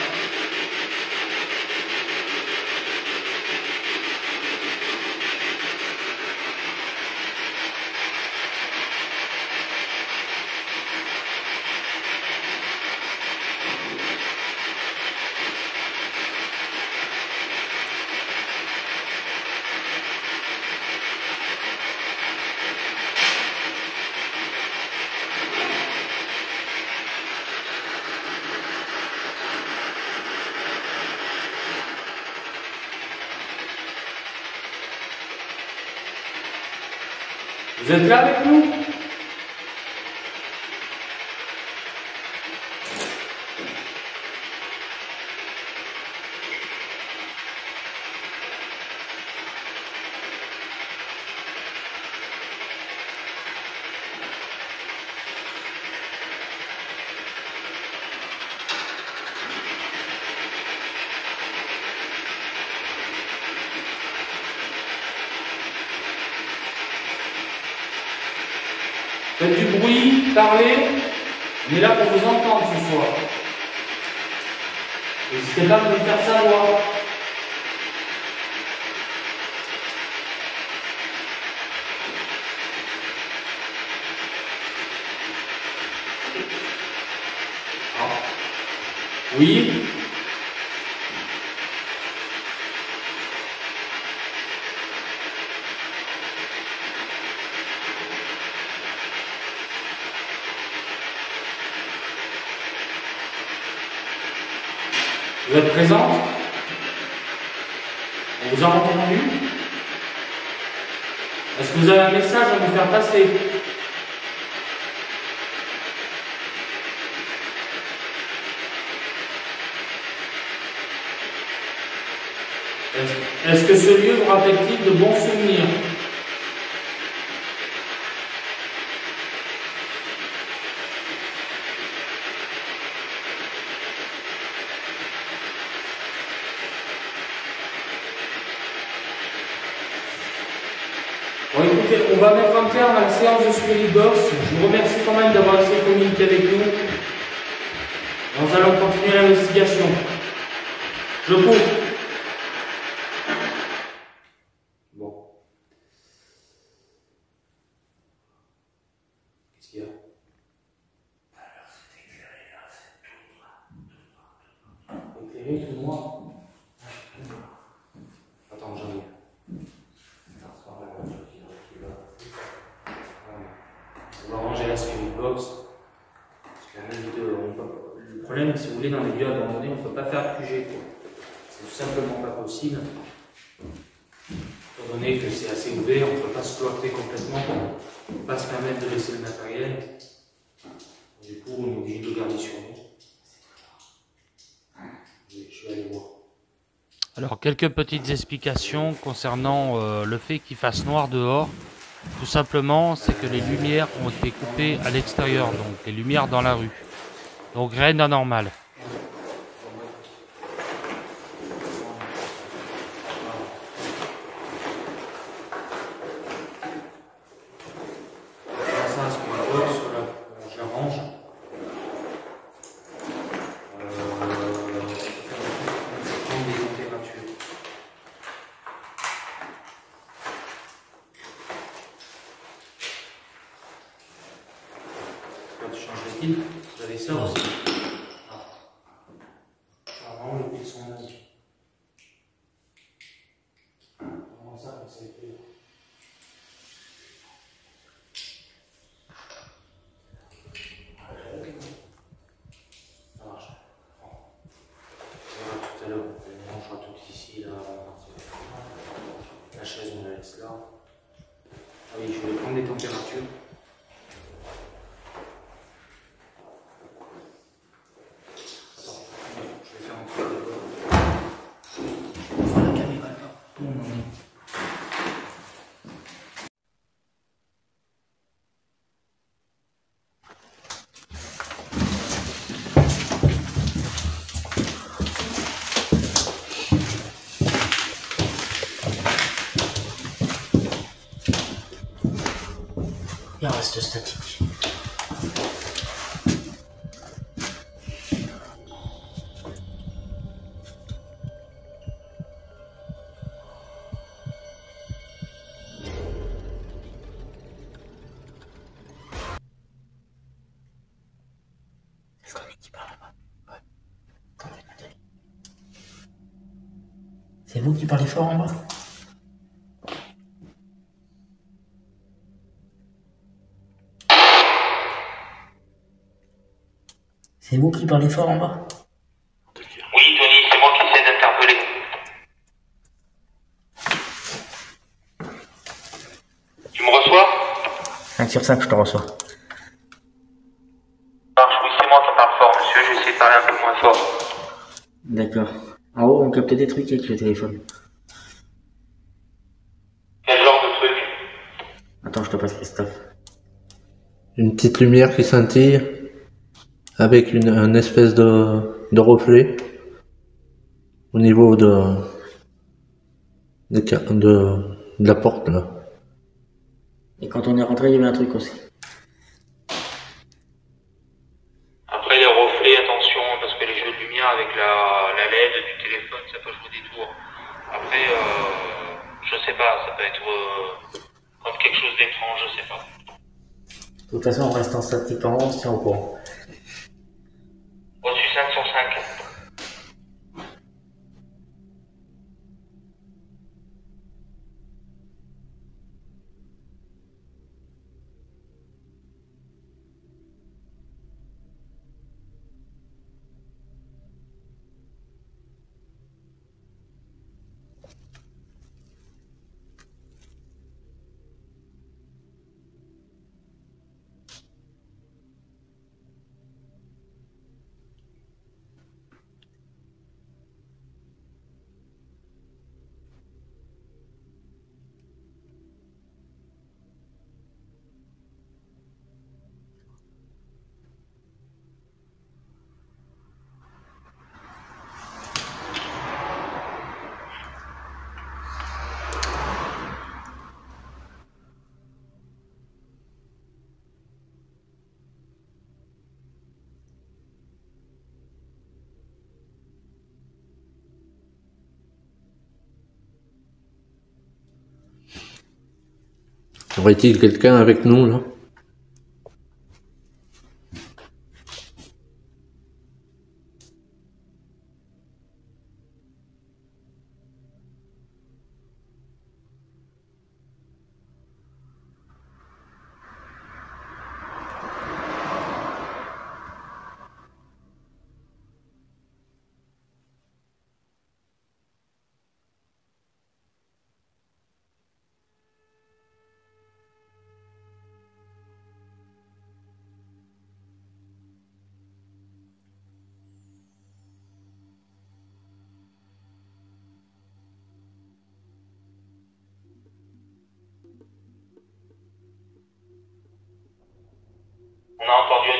Vous êtes là avec nous? Faites du bruit, parlez, on est là pour vous entendre ce soir. N'hésitez pas à nous le faire savoir. Oui. Vous êtes présente? On vous a entendu? Est-ce que vous avez un message à nous faire passer? Est-ce que ce lieu vous rappelle-t-il de bons souvenirs? Bon, écoutez, on va mettre un terme à la séance de Spirit Box. Je vous remercie quand même d'avoir essayé de communiquer avec nous. Nous allons continuer l'investigation. Je coupe. Bon. Qu'est-ce qu'il y a? Éclairé, tout noir. Attends, j'arrive. On va ranger la Spirit Box. Le problème, si vous vous voulez, dans les lieux abandonnés, on ne peut pas faire QG. C'est tout simplement pas possible. Étant donné que c'est assez ouvert, on ne peut pas se cloîtrer complètement, on ne peut pas se permettre de laisser le matériel. Du coup, on est obligé de le garder sur nous. Je vais aller voir. Alors, quelques petites explications concernant le fait qu'il fasse noir dehors. Tout simplement, c'est que les lumières ont été coupées à l'extérieur, donc les lumières dans la rue. Donc rien d'anormal. Ça, ce qu'on voit, je la range. Prendre des températures. Quand tu changes les piles, vous avez ça aussi. Vraiment, les piles sont neuves. Comment ça, ça a été... Ça marche. On verra tout à l'heure, on rangera tout ici, là. La chaise, on la laisse là. Ah oui, je vais prendre des températures. Attends, je vais faire un truc de... La caméra là. Où on en est? Il reste statique. Est-ce qu'on est qui parle là-bas? Ouais. Attendez, Nathalie. C'est vous qui parlez fort en bas? C'est vous qui parlez fort en bas? Oui, Tony, c'est moi qui essaie d'interpeller. Tu me reçois? 5 sur 5, je te reçois. Oui, c'est moi qui parle fort, monsieur. Je vais essayer de parler un peu moins fort. D'accord. En haut, on capte des trucs avec le téléphone. Quel genre de truc? Attends, je te passe Christophe. Une petite lumière qui scintille avec un espèce de reflet au niveau de la porte là. Et quand on est rentré, il y avait un truc aussi. Après, les reflets, attention, parce que les jeux de lumière avec la LED du téléphone, ça peut jouer des tours. Après, je sais pas, ça peut être comme quelque chose d'étrange, je sais pas. De toute façon, on reste en statique en haut, on se tient au courant. Reçu 5 sur 5. Y aurait-il quelqu'un avec nous là?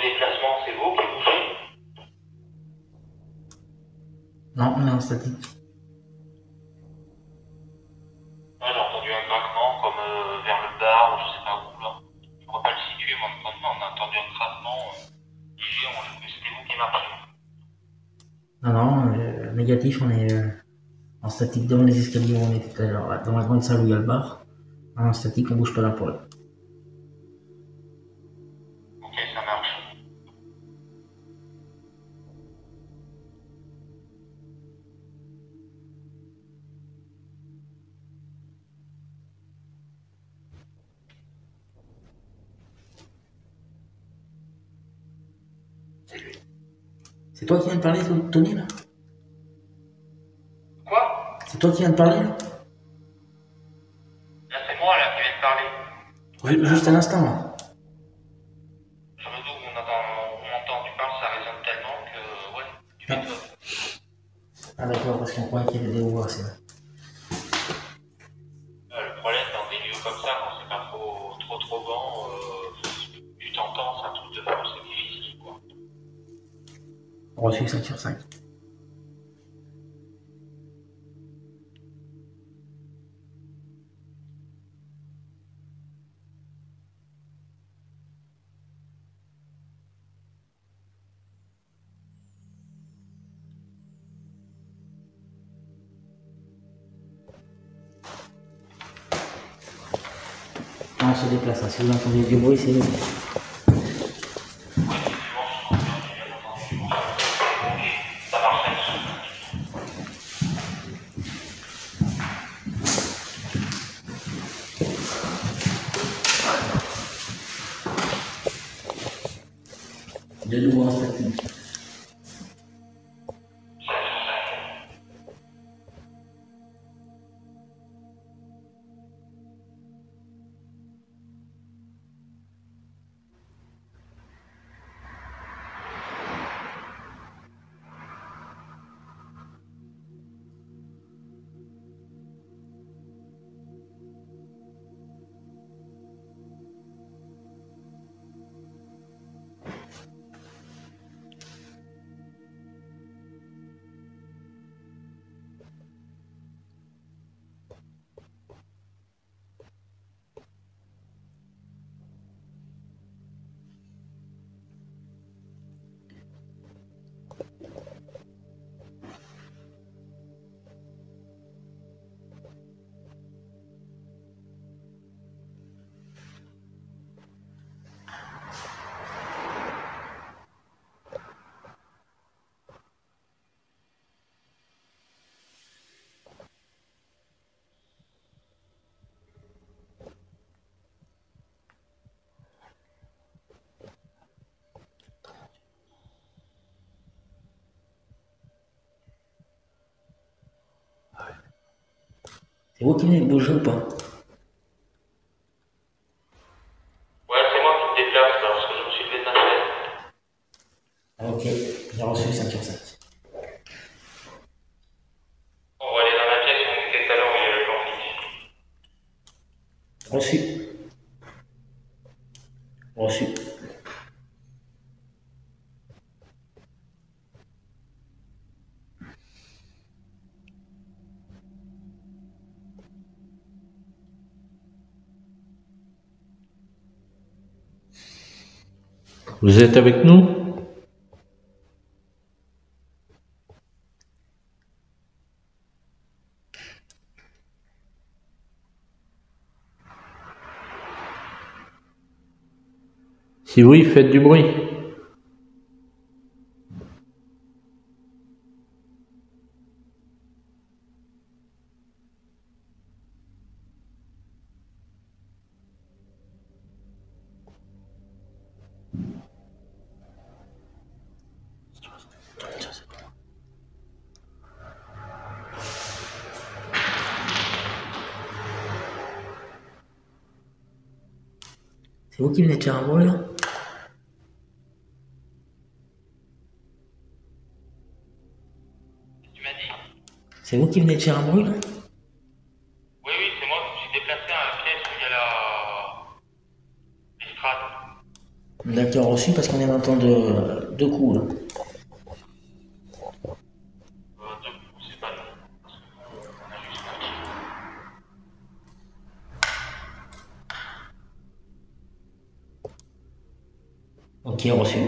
déplacement, c'est vous qui bougez? Non, on est en statique. Ouais, j'ai entendu un craquement comme vers le bar ou je sais pas où là. Je ne pourrais pas le situer, moi, on a entendu un craquement léger, on a cru que c'était vous qui marchiez. Non, non, négatif, on est en statique devant les escaliers où on était tout à l'heure, dans la grande salle où il y a le bar. En statique, on bouge pas d'un poil. Ok, ça marche. C'est toi qui viens de parler, Tony, là? Quoi? C'est toi qui viens de parler, là? Là, c'est moi là qui viens de parler. Juste un instant, là. Je me doute, on entend, tu parles, ça résonne tellement que, ouais, tu m'étonnes. Ah d'accord, parce qu'on croyait qu'il y avait des voix, c'est vrai. Le problème dans des lieux comme ça, quand c'est pas trop vent, tu t'entends, c'est un truc de fou, c'est difficile quoi. Reçu 5 sur 5. On se déplace, hein. Si vous entendez du bruit, c'est nous. Ça marche. De nouveau en statique. C'est vous qui venez de bouger ou pas? Ouais, c'est moi qui me déplace là, parce que je me suis levé de ma chaise. Ah, ok, j'ai reçu 5 sur 5. On va aller dans la pièce où on était tout à l'heure où il y avait le plan fixe. Reçu. Reçu. Vous êtes avec nous? Si oui, faites du bruit. C'est vous qui venez de faire un bruit là? Tu m'as dit? C'est vous qui venez de faire un bruit là? Oui, c'est moi qui me suis déplacé à la pièce où il y a l'estrade. qui ont reçu parce qu'on est en temps de deux coups là. Deux coups, c'est pas long. Parce qu'on a juste un petit. Ok, reçu.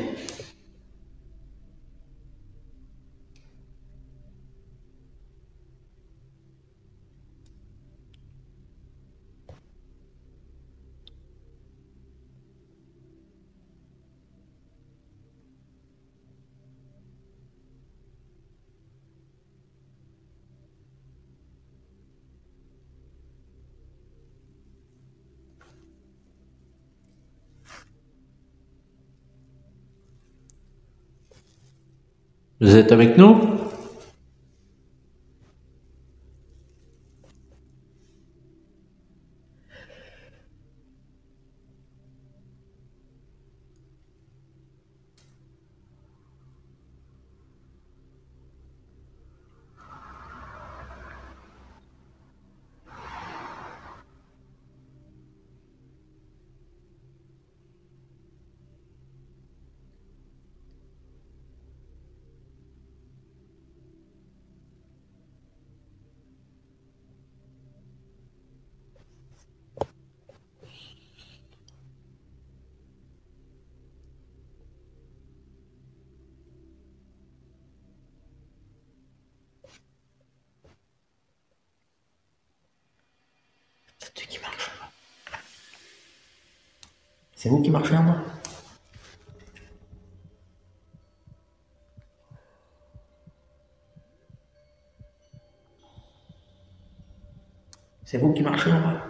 Vous êtes avec nous? C'est vous qui marchez en bas? C'est vous qui marchez en bas?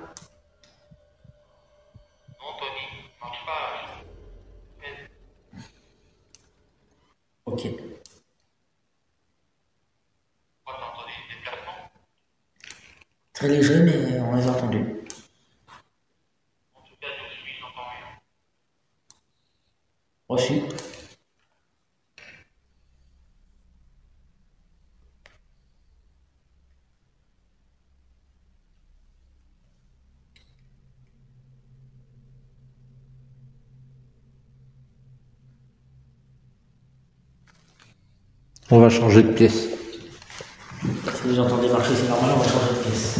Non, Tony, marche pas. Ok. Pourquoi t'entendais des déplacements? Très léger, mais on les a entendus. En tout cas, je suis, j'entends rien. Reçu. On va changer de pièce. Si vous entendez marcher, c'est normal, on va changer de pièce.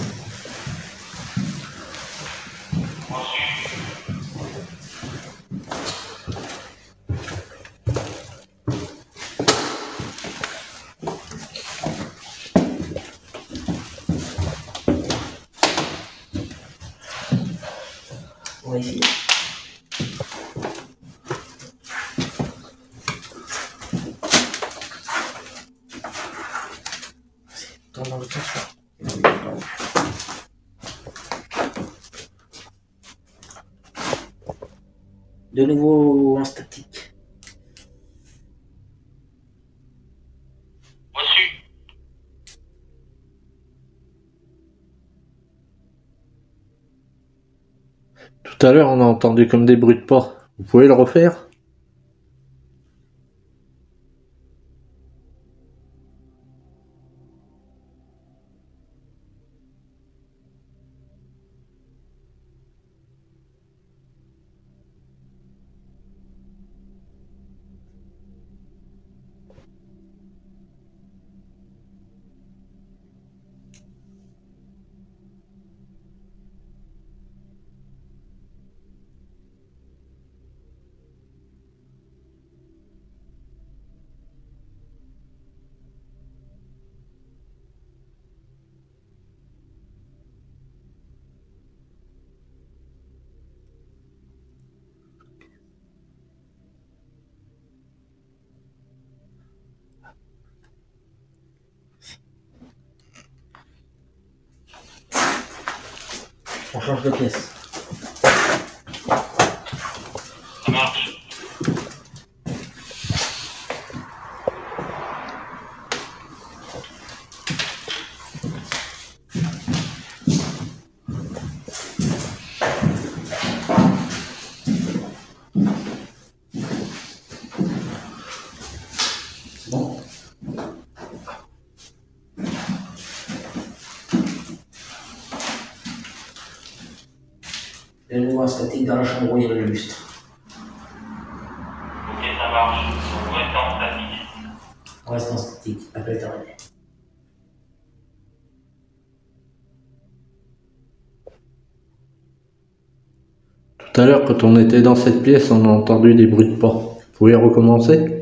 On va essayer. Tourne dans le sens là. De nouveau en statique. Reçu. Tout à l'heure, on a entendu comme des bruits de pas. Vous pouvez le refaire? On change de pièce. Ça marche. Bon. De nouveau en statique dans la chambre où il y a le lustre. statistique, appel terminé. Tout à l'heure, quand on était dans cette pièce, on a entendu des bruits de pas. Vous pouvez recommencer?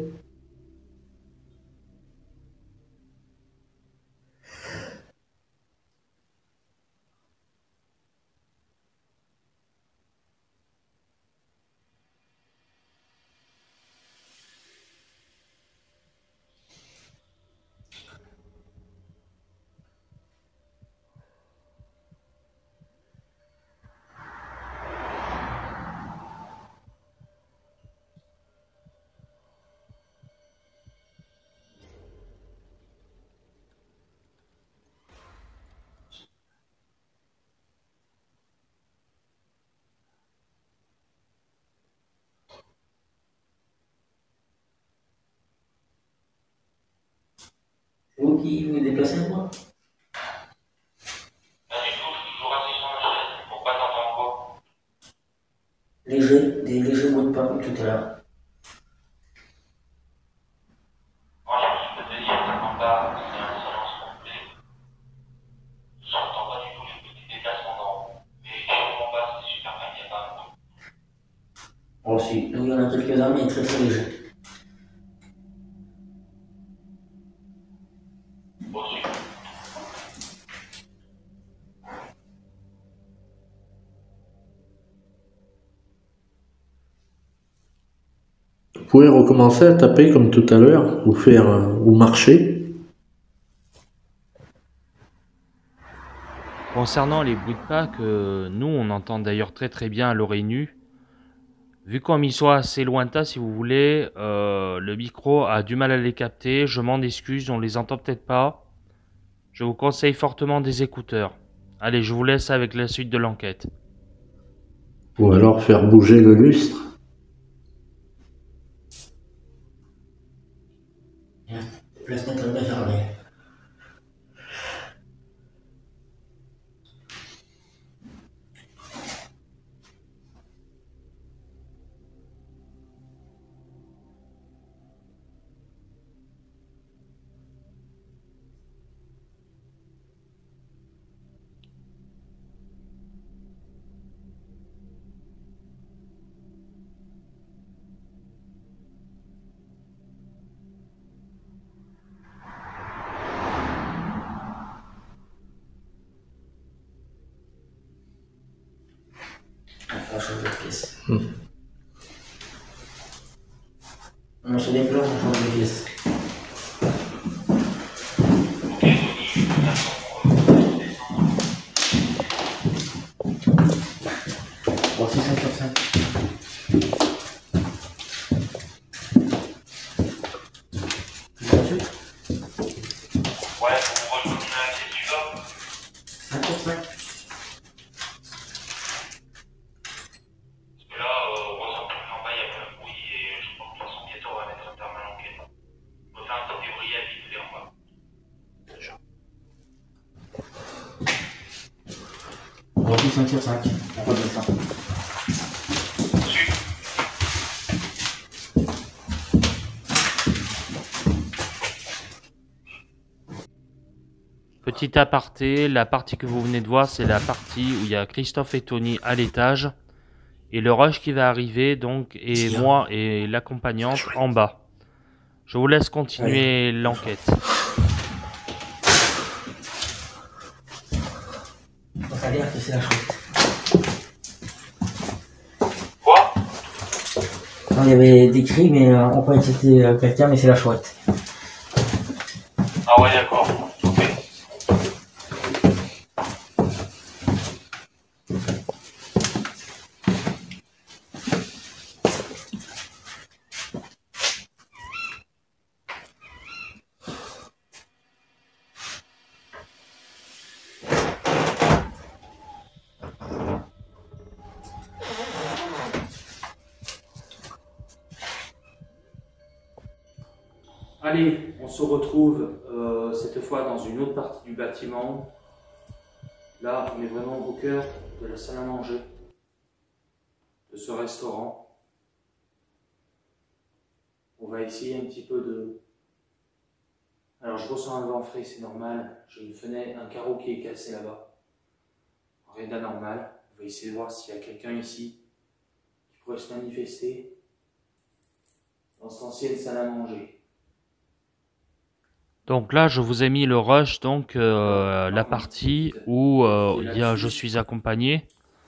C'est vous qui vous déplacez, moi? Pas du tout, je suis toujours assis sur ma chaise. Pourquoi t'entends quoi? Des légers bruits de pas comme tout à l'heure. Franchement, je peux te dire, t'entends pas, c'est un silence complet. J'entends pas du tout les petits déplacements d'en haut. Mais sûrement pas, c'est super bien, il n'y a pas un bruit. Oh si, nous il y en a quelques-uns, mais très très légers. Reçu. Vous pouvez recommencer à taper comme tout à l'heure, ou marcher. Concernant les bruits de pas que nous on entend d'ailleurs très bien à l'oreille nue, vu comme ils sont assez lointains si vous voulez, le micro a du mal à les capter, je m'en excuse, on les entend peut-être pas. Je vous conseille fortement des écouteurs. Allez, je vous laisse avec la suite de l'enquête. Ou alors faire bouger le lustre. La fenêtre est bien fermée. On va changer de pièce. On se déplace, on change de pièce. Bon, c'est 5 sur 5. Ouais, on rejoue la pièce du bas. 5 sur 5. Parce que là, heureusement que en bas, il y a plein de bruit et je crois que de toute façon, bientôt, on va mettre un terme à l'enquête. On va faire un petit débrayage vite fait en bas. On refait 5 sur 5. On refait ça. Reçu. Petit aparté, la partie que vous venez de voir, c'est la partie où il y a Christophe et Tony à l'étage. Et le rush qui va arriver, donc, et moi et l'accompagnante en bas. Je vous laisse continuer l'enquête. Ça a l'air que c'est la chouette. Quoi? Non, il y avait des cris, mais on croyait que c'était quelqu'un, mais c'est la chouette. Ah ouais, d'accord. Ok. Allez, on se retrouve cette fois dans une autre partie du bâtiment. Là, on est vraiment au cœur de la salle à manger de ce restaurant. On va essayer un petit peu Alors je ressens un vent frais, c'est normal. J'ai une fenêtre, un carreau qui est cassé là-bas. Rien d'anormal. On va essayer de voir s'il y a quelqu'un ici qui pourrait se manifester dans cette ancienne salle à manger. Donc là, je vous ai mis le rush, donc la partie où je suis accompagné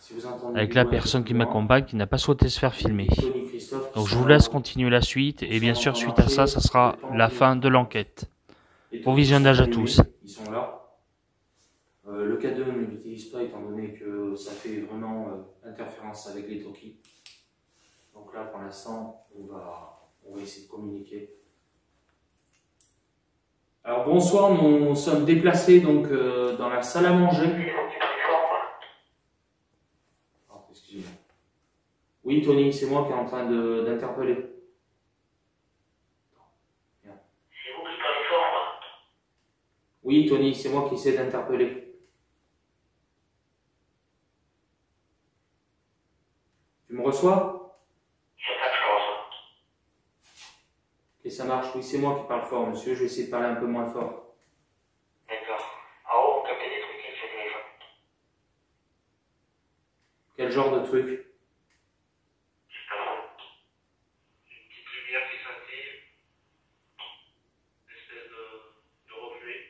Si vous entendez avec du la bruit personne qui un peu plus loin, m'accompagne qui n'a pas souhaité se faire filmer. Tony, Christophe, qui Donc je sont vous là. laisse continuer la suite et bien sûr suite à ça, ça sera la fin de l'enquête. Les Bon trucs visionnage sont à allumés, tous. Ils sont là. Le K2 ne l'utilise pas étant donné que ça fait vraiment interférence avec les talkies. Donc là pour l'instant on va essayer de communiquer. Alors bonsoir, nous sommes déplacés donc dans la salle à manger. Oh, excusez-moi. Oui Tony, c'est moi qui est en train d'interpeller. Oui Tony, c'est moi qui essaie d'interpeller. Tu me reçois? Ok, ça marche. Oui, c'est moi qui parle fort, monsieur. Je vais essayer de parler un peu moins fort. D'accord. En haut, on captait des trucs avec ce téléphone. Quel genre de truc? Une petite lumière qui scintille. Une espèce de reflet.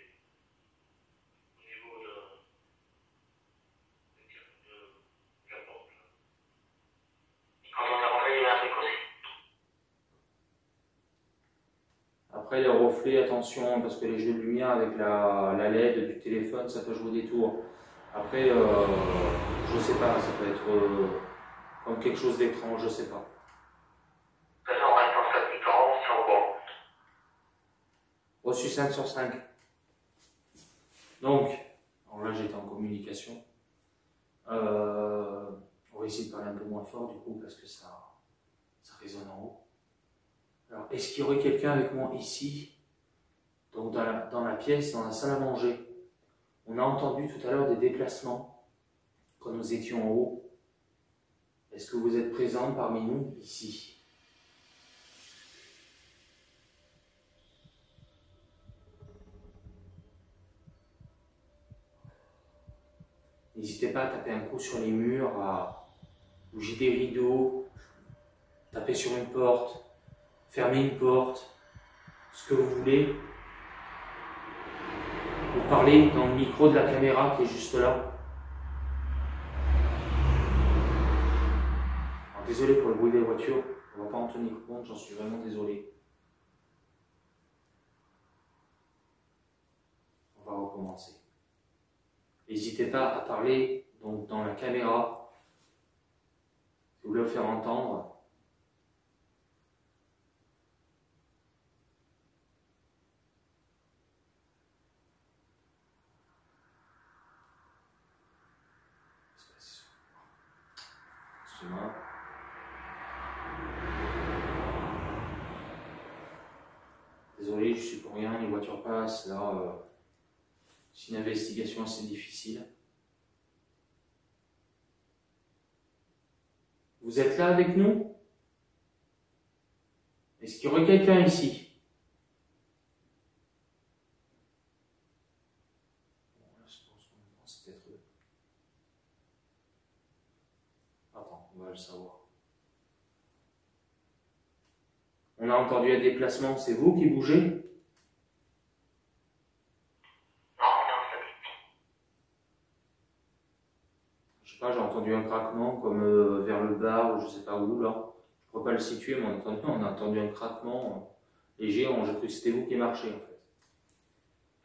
Au niveau de la porte. Et quand on est rentré, il y avait un truc aussi. Après, les reflets, attention, parce que les jeux de lumière avec la LED du téléphone, ça peut jouer des tours. Après, je sais pas, ça peut être comme quelque chose d'étrange, je sais pas. De toute façon, on reste en statique en haut, c'est en bon. Reçu 5 sur 5. Donc, alors là j'étais en communication. On va essayer de parler un peu moins fort du coup parce que ça résonne en haut. Alors, est-ce qu'il y aurait quelqu'un avec moi ici? Donc dans la pièce, dans la salle à manger. On a entendu tout à l'heure des déplacements quand nous étions en haut. Est-ce que vous êtes présents parmi nous ici? N'hésitez pas à taper un coup sur les murs, à bouger des rideaux, taper sur une porte, fermer une porte, ce que vous voulez. Vous parlez dans le micro de la caméra qui est juste là. Alors, désolé pour le bruit des voitures, on ne va pas en tenir compte, j'en suis vraiment désolé. On va recommencer. N'hésitez pas à parler donc, dans la caméra, si vous voulez le faire entendre. Excusez-moi. Désolé, je suis pour rien, les voitures passent, là... C'est une investigation assez difficile. Vous êtes là avec nous? Est-ce qu'il y aurait quelqu'un ici? Bon, là, je pense qu'on pense peut-être eux. Attends, on va le savoir. On a entendu un déplacement, c'est vous qui bougez? J'ai entendu un craquement comme vers le bar ou je sais pas où là. Je ne pourrais pas le situer, mais on a entendu un craquement léger. J'ai cru que c'était vous qui marchiez en fait.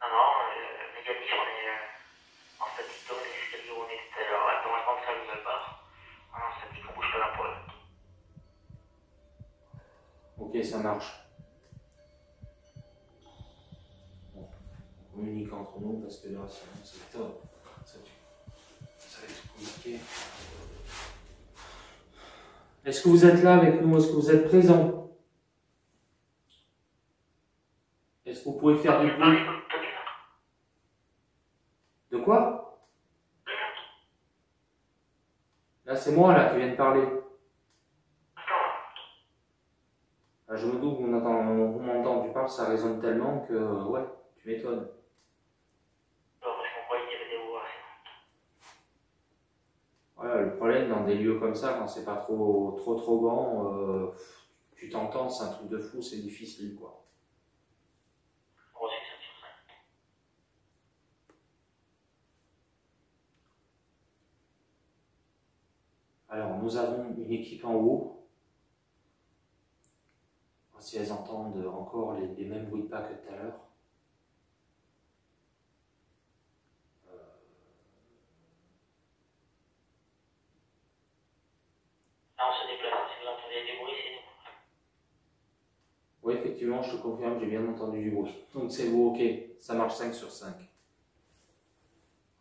Non, négatif, on est en statique dans les escaliers où on était tout à l'heure. Normalement, ça allume le bar. En statique, on bouge pas d'un poil. Ok, ça marche. Bon, on communique entre nous parce que là, sinon, c'est top. Ça va être compliqué. Est-ce que vous êtes là avec nous? Est-ce que vous êtes présents? Est-ce que vous pouvez faire du bruit? De quoi? Là, c'est moi là qui viens de parler. Là, je me doute que vous m'entendez, tu parles, ça résonne tellement que, ouais, Tu m'étonnes. Alors, parce qu'on croyait qu'il y avait des vibrations. Voilà, le problème dans des lieux comme ça, quand c'est pas trop grand, tu t'entends, c'est un truc de fou, c'est difficile quoi. Moi aussi, 5 sur 5. Alors, nous avons une équipe en haut. Si elles entendent encore les mêmes bruits de pas que tout à l'heure. Ah, on se déplace. Si vous entendez des bruits, c'est nous. Oui, effectivement, je te confirme, j'ai bien entendu du bruit. Donc c'est bon, ok, ça marche 5 sur 5.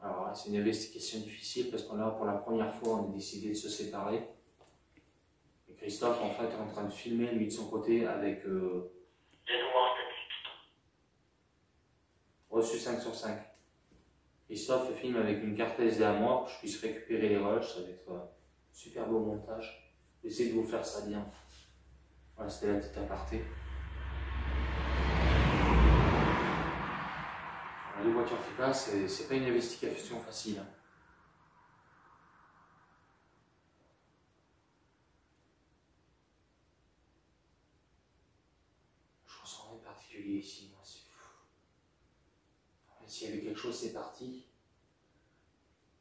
Alors, c'est une investigation difficile parce qu'on là, pour la première fois, on a décidé de se séparer. Et Christophe, en fait, est en train de filmer, lui, de son côté, avec... Reçu 5 sur 5. Christophe filme avec une carte SD à moi pour que je puisse récupérer les rushs. Ça va être un super beau montage. Essayez de vous faire ça bien. Voilà, c'était la petite aparté. Les voitures qui passent, c'est pas une investigation facile. Hein. Je ressens rien de particulier ici. S'il y avait quelque chose, c'est parti.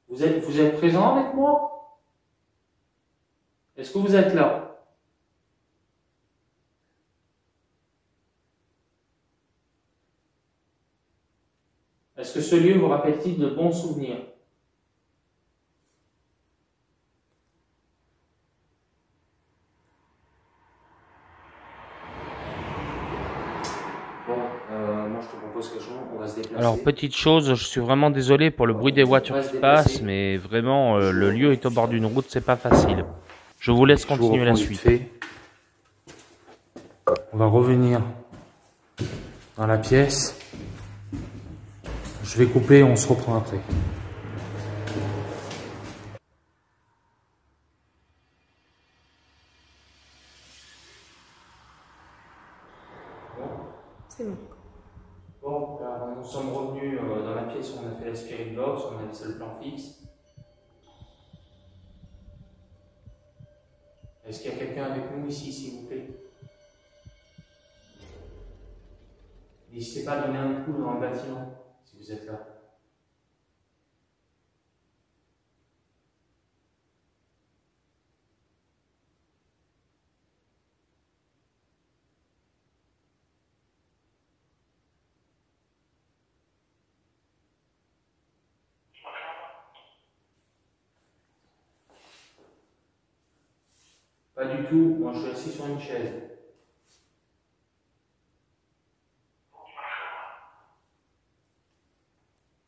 Vous êtes présent avec moi? Est-ce que vous êtes là? Est-ce que ce lieu vous rappelle-t-il de bons souvenirs? Bon, moi je te propose quelque chose, on va se déplacer. Alors petite chose, je suis vraiment désolé pour le bruit des voitures qui passent, mais vraiment le lieu est au bord d'une route, c'est pas facile. Je vous laisse continuer la suite. On va revenir dans la pièce. Je vais couper, on se reprend après. C'est bon. Bon, alors, nous sommes revenus dans la pièce où on a fait la spirit box, on a laissé le plan fixe. Est-ce qu'il y a quelqu'un avec nous ici, s'il vous plaît? N'hésitez pas à donner un coup dans le bâtiment, si vous êtes là. Pas du tout, moi je suis assis sur une chaise.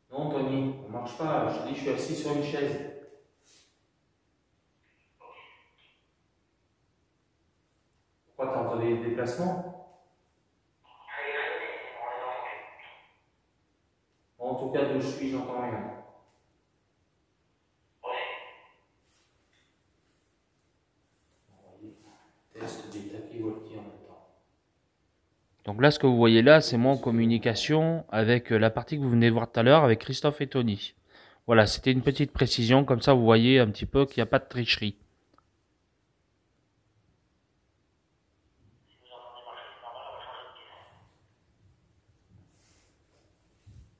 Non Tony, on marche pas, je te dis je suis assis sur une chaise. Pourquoi t'as entendu des déplacements? Bon, en tout cas d'où je suis, j'entends rien. Test des tapis walkie en même temps. Donc là, ce que vous voyez là, c'est moi en communication avec la partie que vous venez de voir tout à l'heure avec Christophe et Tony. Voilà, c'était une petite précision, comme ça vous voyez un petit peu qu'il n'y a pas de tricherie.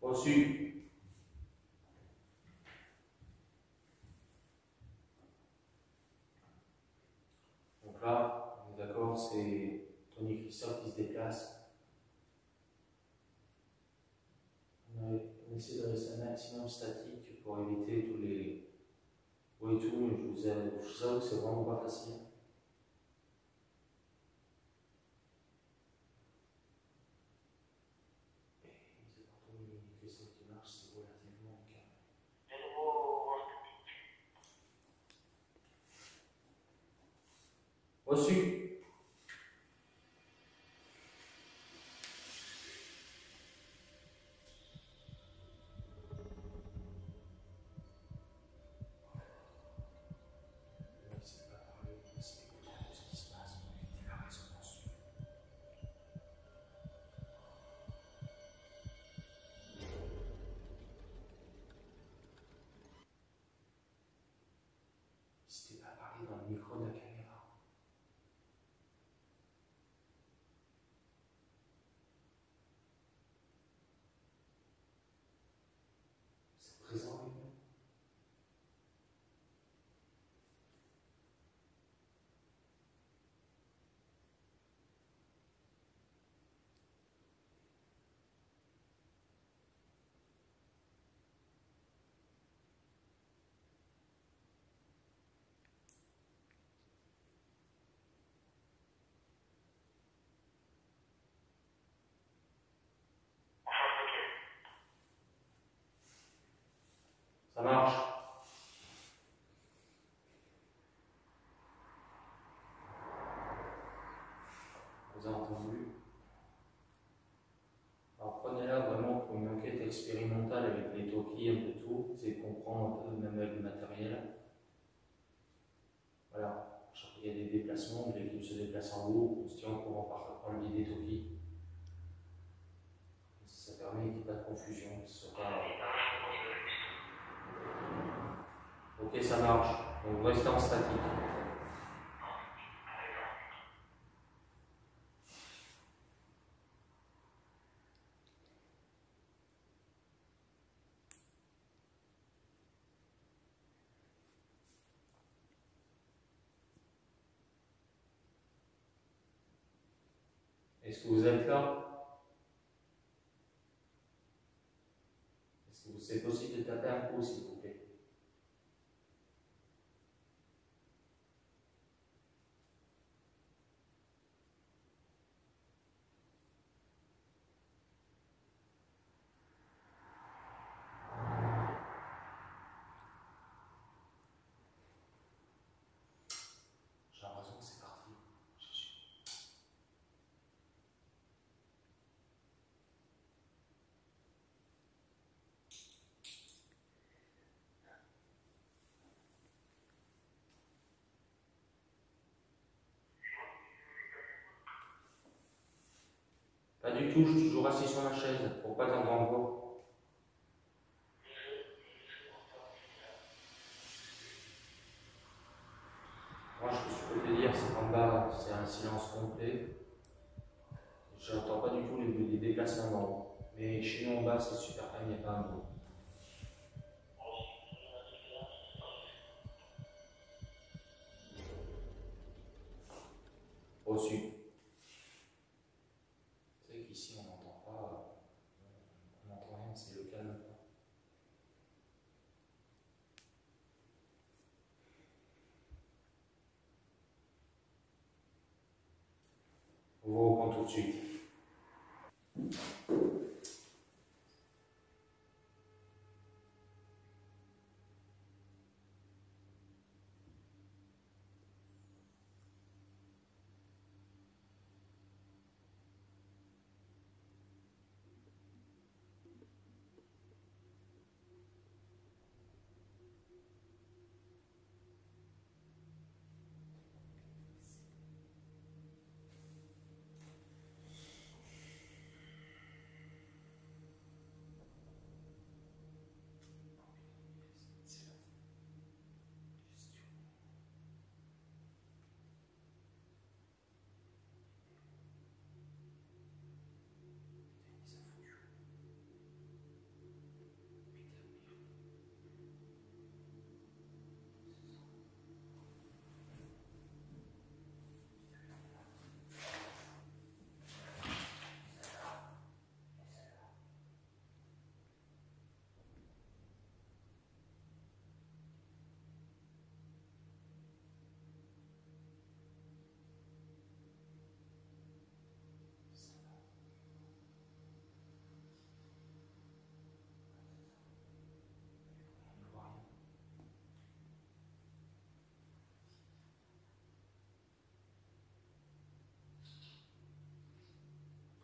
Reçu. Donc là, on est d'accord, c'est Tony et Christophe qui se déplacent. On essaie de rester un maximum statique pour éviter tous les bruits et tout, mais je vous avoue que c'est vraiment pas facile. Reçu. marche. Vous avez entendu? Alors prenez-la vraiment pour une enquête expérimentale avec les talkies, un peu tout, essayez de comprendre un peu, même avec le matériel. Voilà, chaque fois qu'il y a des déplacements, l'équipe se déplace en haut, on se tient au courant par le biais des talkies. Ça permet qu'il n'y ait pas de confusion, que ce soit pas... Ok, ça marche. Donc vous restez en statique. Est-ce que vous êtes là? Est-ce que c'est possible de taper un coup, s'il vous plaît? J'ai l'impression que c'est parti. Pas du tout, je suis toujours assis sur ma chaise, pour pas t'entendre encore. Moi, ce que je peux te dire, c'est qu'en bas, c'est un silence complet. Je n'entends pas du tout les déplacements d'en haut. Mais chez nous en bas, c'est super calme, il n'y a pas un bruit. Reçu. Tu sais qu'ici, on n'entend pas, on n'entend rien, c'est le calme. On vous reprend tout de suite.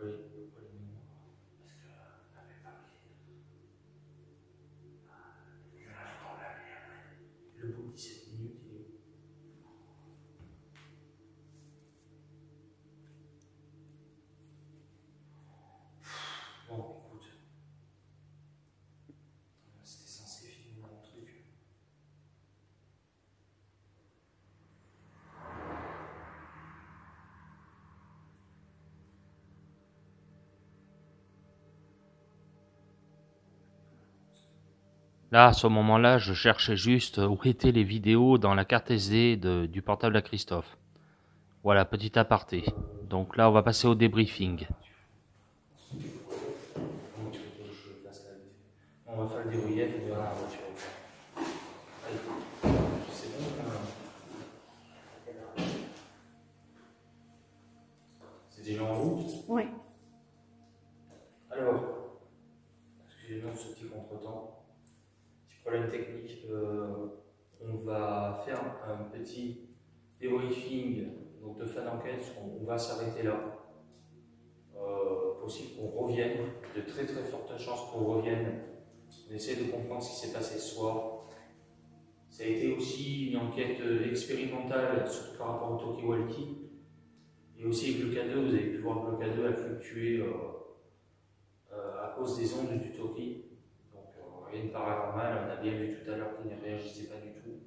Oui, le bout de 17 minutes, il est où? Bon, écoute. C'était censé filmer mon truc. Là, à ce moment-là, je cherchais juste où étaient les vidéos dans la carte SD du portable à Christophe. Voilà, petit aparté. Donc là, on va passer au débriefing. On va faire le débrief, on verra la voiture. Allez, c'est bon quand même. C'est déjà en route? Oui. Alors, excusez-moi ce petit contretemps. problème technique. On va faire un petit débriefing donc de fin d'enquête. On va s'arrêter là. Possible qu'on revienne, de très très fortes chances qu'on revienne. On essaie de comprendre ce qui s'est passé ce soir. Ça a été aussi une enquête expérimentale, surtout par rapport au talkie-walkie. Et aussi avec le K2, vous avez pu voir que le K2 a fluctué à cause des ondes du talkie. Donc rien de paranormal, on a bien vu tout à l'heure qu'il ne réagissait pas du tout.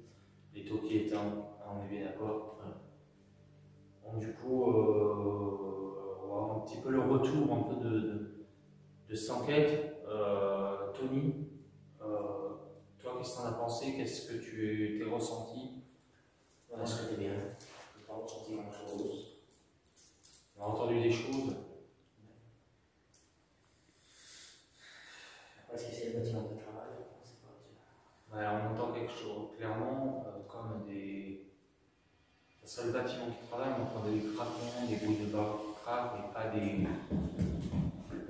Les talkies éteints, on est bien d'accord. Donc du coup, on va avoir un petit peu le retour un peu de cette enquête. Tony, toi, qu'est-ce que tu en as pensé? Qu'est-ce que tu t'es ressenti? Voilà, c'était bien. Je n'ai pas ressenti grand-chose. On a entendu des choses. Est-ce que c'est le bâtiment de travail? On ne sait pas. Ouais, on entend quelque chose, clairement, comme des. Ça serait le bâtiment qui travaille, on entend des craquements, des bruits de barres qui craquent, mais pas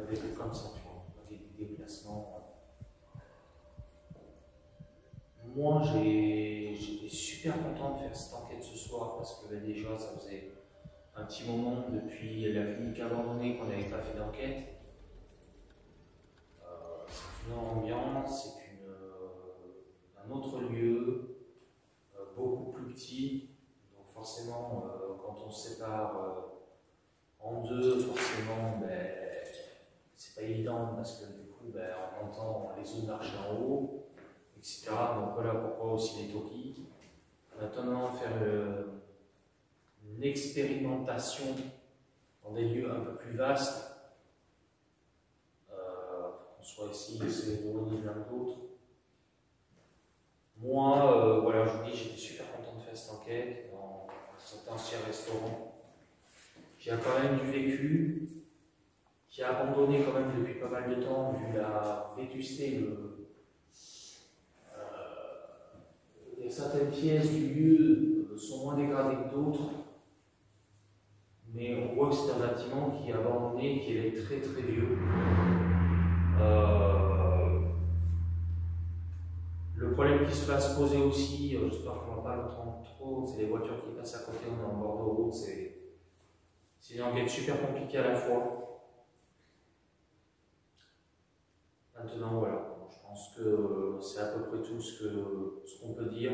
des trucs comme ça, tu vois, pas des déplacements. Moi, j'étais super content de faire cette enquête ce soir parce que déjà, ça faisait un petit moment depuis la clinique abandonnée qu'on n'avait pas fait d'enquête. C'est une autre ambiance, c'est un autre lieu, beaucoup plus petit. Donc forcément, quand on se sépare en deux, forcément, c'est pas évident parce que du coup, on entend les autres marcher en haut, etc. Donc voilà pourquoi aussi les talkies. Maintenant, faire une expérimentation dans des lieux un peu plus vastes. Soit ici, c'est éloigné l'un de l'autre. Moi, voilà, je vous dis, j'étais super content de faire cette enquête dans cet ancien restaurant qui a quand même du vécu, qui a abandonné quand même depuis pas mal de temps, vu la vétusté certaines pièces du lieu sont moins dégradées que d'autres. Mais on voit que c'est un bâtiment qui est abandonné, qui est très très vieux. Le problème qui se va se poser aussi, j'espère qu'on ne va pas l'entendre trop, c'est les voitures qui passent à côté, on est en bord de route, c'est une enquête super compliquée à la fois. Maintenant voilà, je pense que c'est à peu près tout ce qu'on peut dire.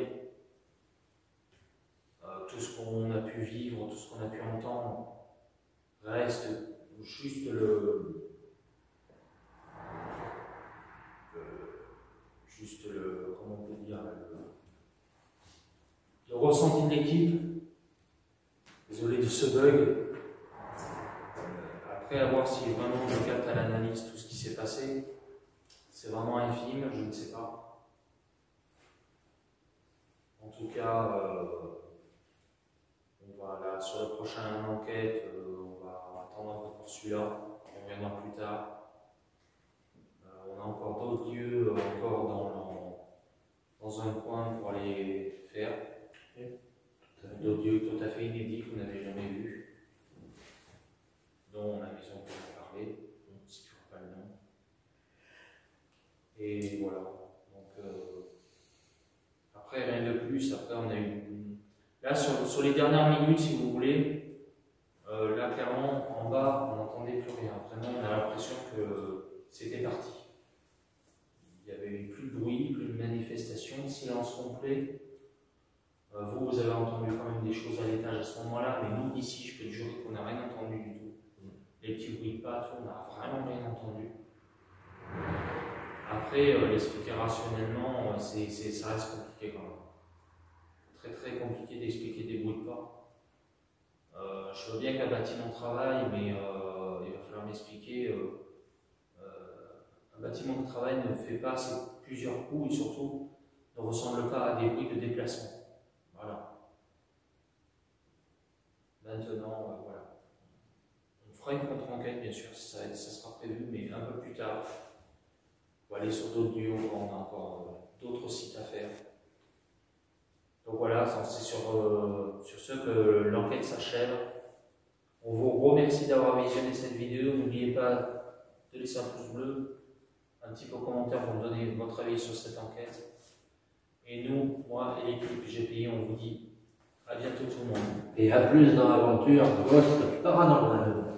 Tout ce qu'on a pu vivre, tout ce qu'on a pu entendre reste juste comment on peut dire, le ressenti de l'équipe. Désolé de ce bug. Après, à voir si vraiment je capte à l'analyse tout ce qui s'est passé. C'est vraiment infime, je ne sais pas. En tout cas, on va là, sur la prochaine enquête, on va attendre un peu pour celui-là. On reviendra plus tard. On a encore d'autres lieux, encore dans un coin pour aller faire. D'autres lieux tout à fait inédits qu'on n'avait jamais vus, dont la maison qu'on a parlé, si tu ne vois pas le nom. Et voilà. Donc, après, rien de plus. Après, on a eu. Là, sur les dernières minutes, si vous voulez, là, clairement, en bas, on n'entendait plus rien. Vraiment, on a l'impression que c'était parti. Il n'y avait plus de bruit, plus de manifestation, silence complet. Vous avez entendu quand même des choses à l'étage à ce moment-là, mais nous, ici, je peux te jurer qu'on n'a rien entendu du tout. Les petits bruits de pas, on n'a vraiment rien entendu. Après, l'expliquer rationnellement, ça reste compliqué quand même. Très très compliqué d'expliquer des bruits de pas. Je veux bien qu'un bâtiment travaille, mais il va falloir m'expliquer. Un bâtiment de travail ne fait pas plusieurs coups et surtout ne ressemble pas à des bruits de déplacement. Voilà. Maintenant, voilà. On fera une contre-enquête, bien sûr, ça sera prévu, mais un peu plus tard. On va aller sur d'autres lieux, on a encore d'autres sites à faire. Donc voilà, c'est sur ce que l'enquête s'achève. On vous remercie d'avoir visionné cette vidéo. N'oubliez pas de laisser un pouce bleu, un petit peu commentaire pour me donner votre avis sur cette enquête. Et nous, moi et l'équipe GPI, on vous dit à bientôt tout le monde. Et à plus dans l'aventure Ghost Paranormal.